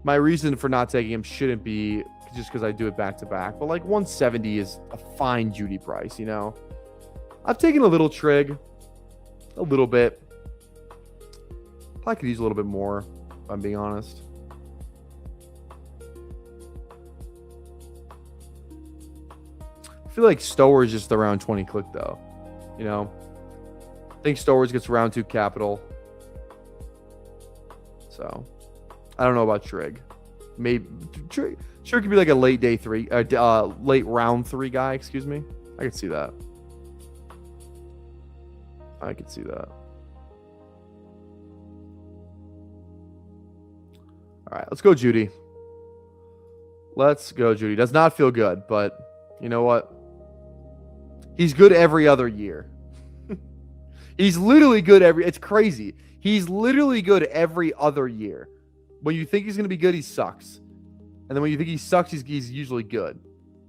my reason for not taking him shouldn't be just because I do it back to back. But like 170 is a fine Judy price, you know. I've taken a little trig. A little bit. Probably could use a little bit more, if I'm being honest. I feel like Stowers just around 20 click though. You know. I think Stowers gets round 2 capital. So I don't know about trig. Maybe trig could be like a late day 3, late round 3 guy. Excuse me. I could see that. I could see that. All right, let's go, Judy. Let's go, Judy. Does not feel good, but you know what? He's good every other year. He's literally good it's crazy. He's literally good every other year. When you think he's going to be good, he sucks. And then when you think he sucks, he's usually good.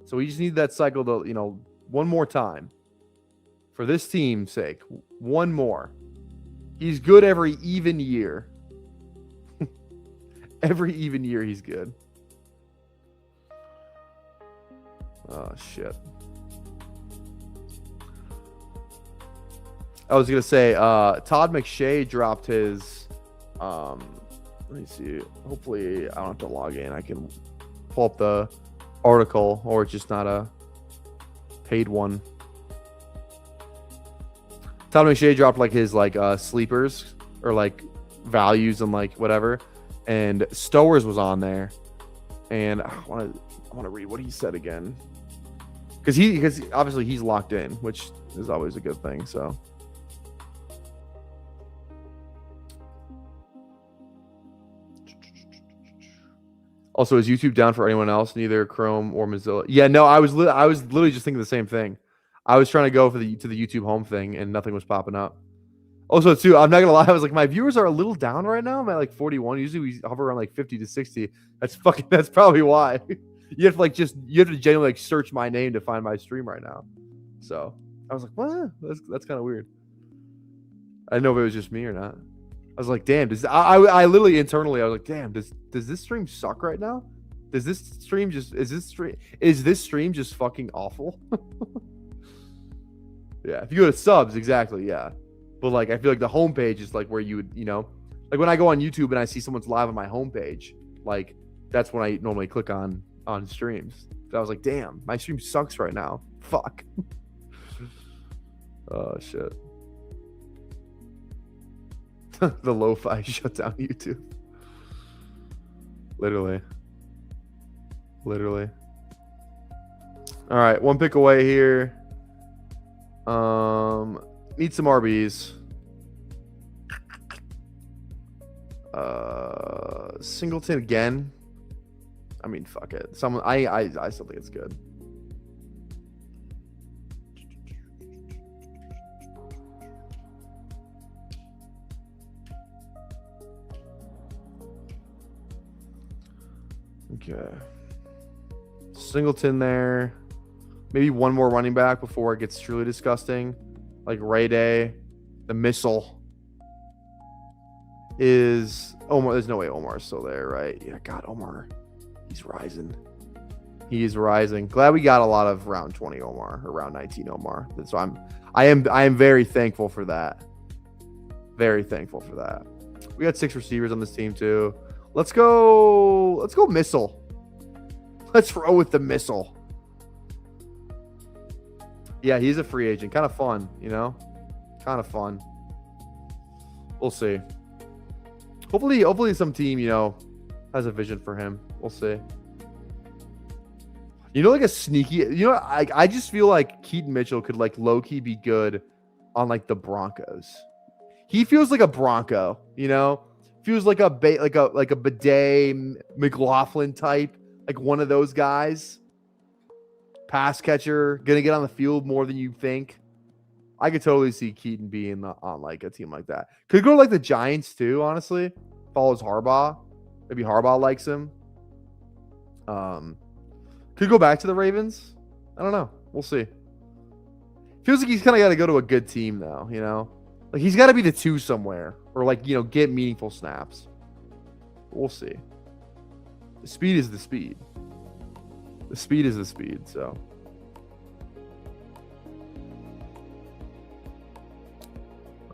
So we just need that cycle to, you know, one more time. For this team's sake, one more. He's good every even year. Every even year he's good. Oh, shit. I was going to say, Todd McShay dropped his... let me see. Hopefully, I don't have to log in. I can pull up the article, or it's just not a paid one. Todd McShay dropped like his sleepers or like values and like whatever, and Stowers was on there, and I want to read what he said again, because obviously he's locked in, which is always a good thing. So. Also, is YouTube down for anyone else? Neither Chrome or Mozilla. Yeah, no, I was literally just thinking the same thing. I was trying to go to the YouTube home thing, and nothing was popping up. Also, too, I'm not gonna lie, I was like, my viewers are a little down right now. I'm at like 41. Usually we hover around like 50 to 60. That's probably why. You have to genuinely like search my name to find my stream right now. So I was like, what? That's kind of weird. I didn't know if it was just me or not. I was like, damn, I literally internally, I was like, damn, does this stream suck right now? Is this stream just fucking awful? Yeah, if you go to subs, exactly, yeah. But like, I feel like the homepage is like where you would, you know, like when I go on YouTube and I see someone's live on my homepage, like that's when I normally click on streams. So I was like, damn, my stream sucks right now. fuck? Oh shit. The lo-fi shut down YouTube. Literally. All right, one pick away here. Need some RBs. Singleton again. I mean, fuck it. I still think it's good. Okay. Singleton there. Maybe one more running back before it gets truly disgusting. Like Ray Day. The missile is Omar. There's no way Omar's still there, right? Yeah, God, Omar. He's rising. He is rising. Glad we got a lot of round 20 Omar or round 19 Omar. So I am very thankful for that. Very thankful for that. We got 6 receivers on this team too. Let's go missile. Let's roll with the missile. Yeah, he's a free agent. Kind of fun, you know? Kind of fun. We'll see. Hopefully some team, you know, has a vision for him. We'll see. You know, like a sneaky, you know, I just feel like Keaton Mitchell could like low-key be good on like the Broncos. He feels like a Bronco, you know? Feels like a Bidet McLaughlin type, like one of those guys. Pass catcher, gonna get on the field more than you think. I could totally see Keaton being on like a team like that. Could go to like the Giants too, honestly. Follows Harbaugh. Maybe Harbaugh likes him. Could go back to the Ravens. I don't know. We'll see. Feels like he's kind of got to go to a good team though, you know? Like he's got to be the 2 somewhere or like, you know, get meaningful snaps. We'll see. The speed is the speed. The speed is the speed, so.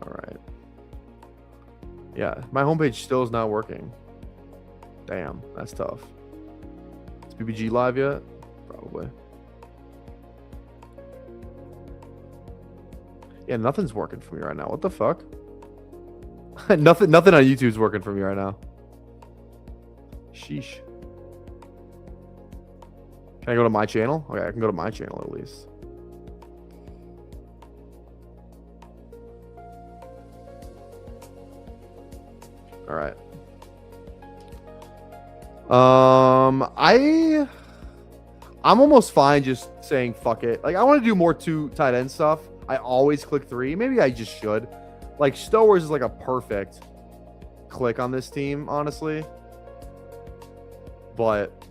All right. Yeah, my homepage still is not working. Damn, that's tough. Is BBG live yet? Probably. Yeah, nothing's working for me right now. What the fuck? nothing on YouTube's working for me right now. Sheesh. Can I go to my channel? Okay, I can go to my channel at least. All right. I'm almost fine just saying fuck it. Like I want to do more 2 tight end stuff. I always click 3. Maybe I just should. Like Stowers is like a perfect click on this team, honestly. But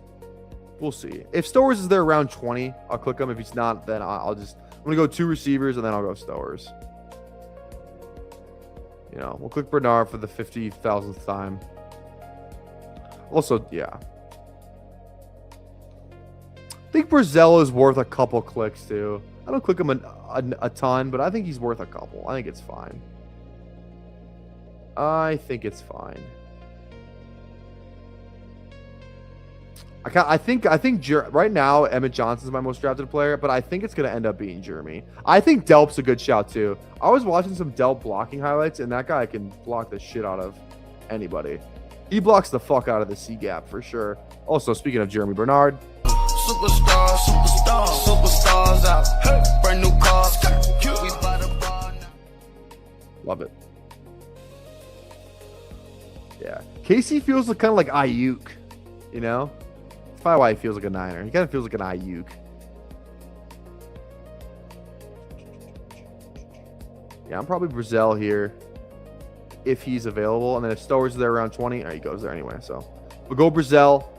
we'll see. If Stowers is there around 20, I'll click him. If he's not, then I'm gonna go 2 receivers and then I'll go Stowers. You know, we'll click Bernard for the 50,000th time. Also, yeah. I think Brazil is worth a couple clicks too. I don't click him a ton, but I think he's worth a couple. I think it's fine. I think right now Emmett Johnson's my most drafted player, but I think it's going to end up being Jeremy. I think Delp's a good shout too. I was watching some Delp blocking highlights, and that guy can block the shit out of anybody. He blocks the fuck out of the C gap for sure. Also, speaking of Jeremy Bernard. Superstars out. Brand new cars. We buy the bar now. Love it. Yeah. Casey feels kind of like Ayuk, you know? That's probably why he feels like a Niner. He kind of feels like an Ayuk. Yeah, I'm probably Brazil here if he's available. And then if Stowers is there around 20, he goes there anyway. So we'll go Brazil.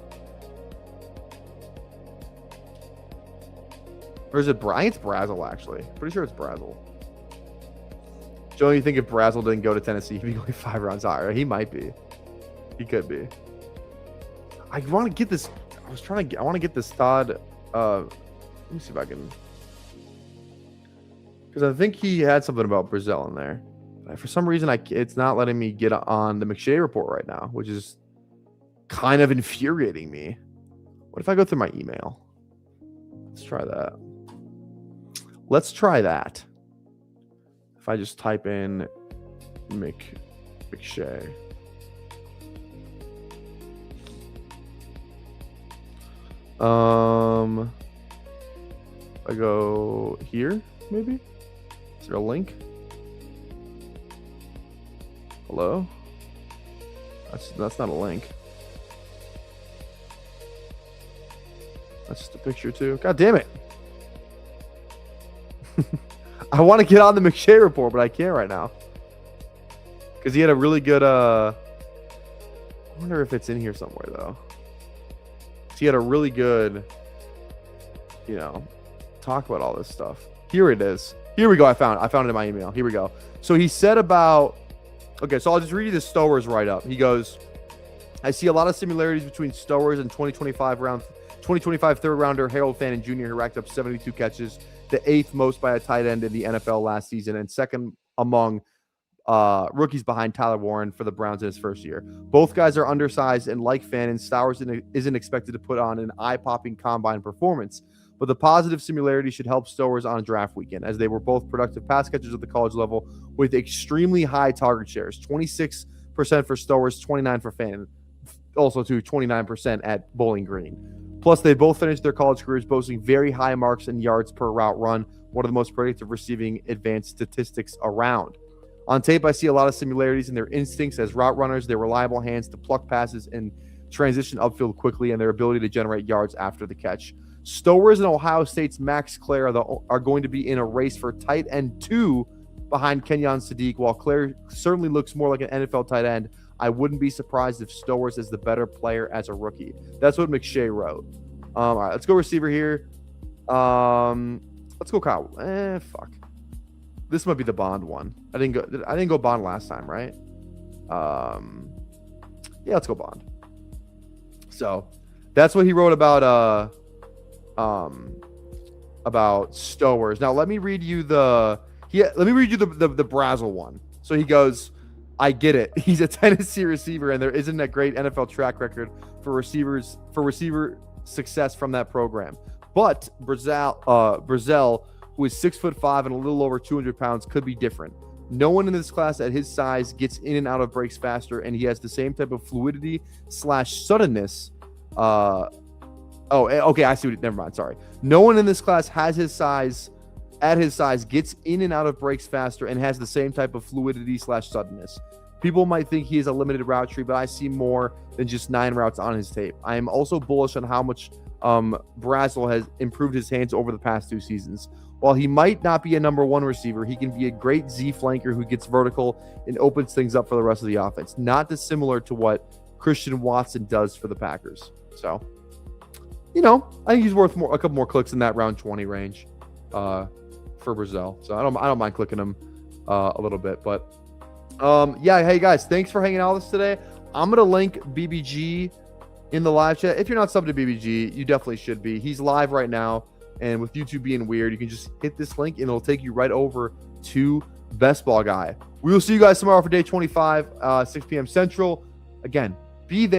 Or is it I think it's Brazel, actually. Pretty sure it's Brazel. Joe, you think if Brazel didn't go to Tennessee, he'd be going 5 rounds higher? He might be. He could be. I want to get this. I want to get this Todd. Let me see if I can. Because I think he had something about Brazil in there. For some reason, it's not letting me get on the McShay report right now, which is kind of infuriating me. What if I go through my email? Let's try that. Let's try that. If I just type in McShay. I go here, maybe? Is there a link? Hello? That's not a link. That's just a picture too. God damn it. I want to get on the McShay report, but I can't right now. Because he had a really good I wonder if it's in here somewhere though. He had a really good, talk about all this stuff. Here it is. Here we go. I found it in my email. Here we go. So he said about, okay, so I'll just read you the Stowers write-up. He goes, I see a lot of similarities between Stowers and 2025 third rounder Harold Fannin Jr., who racked up 72 catches, the 8th most by a tight end in the NFL last season, and second among rookies behind Tyler Warren for the Browns in his first year. Both guys are undersized, and like Fannin, Stowers isn't expected to put on an eye-popping combine performance. But the positive similarity should help Stowers on draft weekend, as they were both productive pass catchers at the college level with extremely high target shares, 26% for Stowers, 29% for Fannin, also to 29% at Bowling Green. Plus, they both finished their college careers boasting very high marks and yards per route run, one of the most predictive receiving advanced statistics around. On tape, I see a lot of similarities in their instincts as route runners, their reliable hands to pluck passes and transition upfield quickly, and their ability to generate yards after the catch. Stowers and Ohio State's Max Clare are going to be in a race for tight end 2 behind Kenyon Sadiq. While Clare certainly looks more like an NFL tight end, I wouldn't be surprised if Stowers is the better player as a rookie. That's what McShay wrote. All right, let's go receiver here. Let's go Kyle. Fuck. This might be the Bond one. I didn't go Bond last time, right? Yeah, let's go Bond. So that's what he wrote about Stowers. Now let me read you the Brazel one. So he goes, I get it. He's a Tennessee receiver, and there isn't a great NFL track record for receiver success from that program. But Brazel, who is 6'5" and a little over 200 pounds, could be different. No one in this class at his size gets in and out of breaks faster, and he has the same type of fluidity / suddenness. Okay, I see. Never mind. Sorry. No one in this class has his size. At his size, gets in and out of breaks faster and has the same type of fluidity / suddenness. People might think he is a limited route tree, but I see more than just 9 routes on his tape. I am also bullish on how much Brazel has improved his hands over the past 2 seasons. While he might not be a number 1 receiver, he can be a great Z flanker who gets vertical and opens things up for the rest of the offense. Not dissimilar to what Christian Watson does for the Packers. So, I think he's worth a couple more clicks in that round 20 range for Brazel. So I don't mind clicking him a little bit. But yeah, hey guys, thanks for hanging out with us today. I'm gonna link BBG in the live chat. If you're not subbed to BBG, you definitely should be. He's live right now, and with YouTube being weird, you can just hit this link and it'll take you right over to Best Ball Guy. We will see you guys tomorrow for day 25, 6 p.m. Central. Again, be there.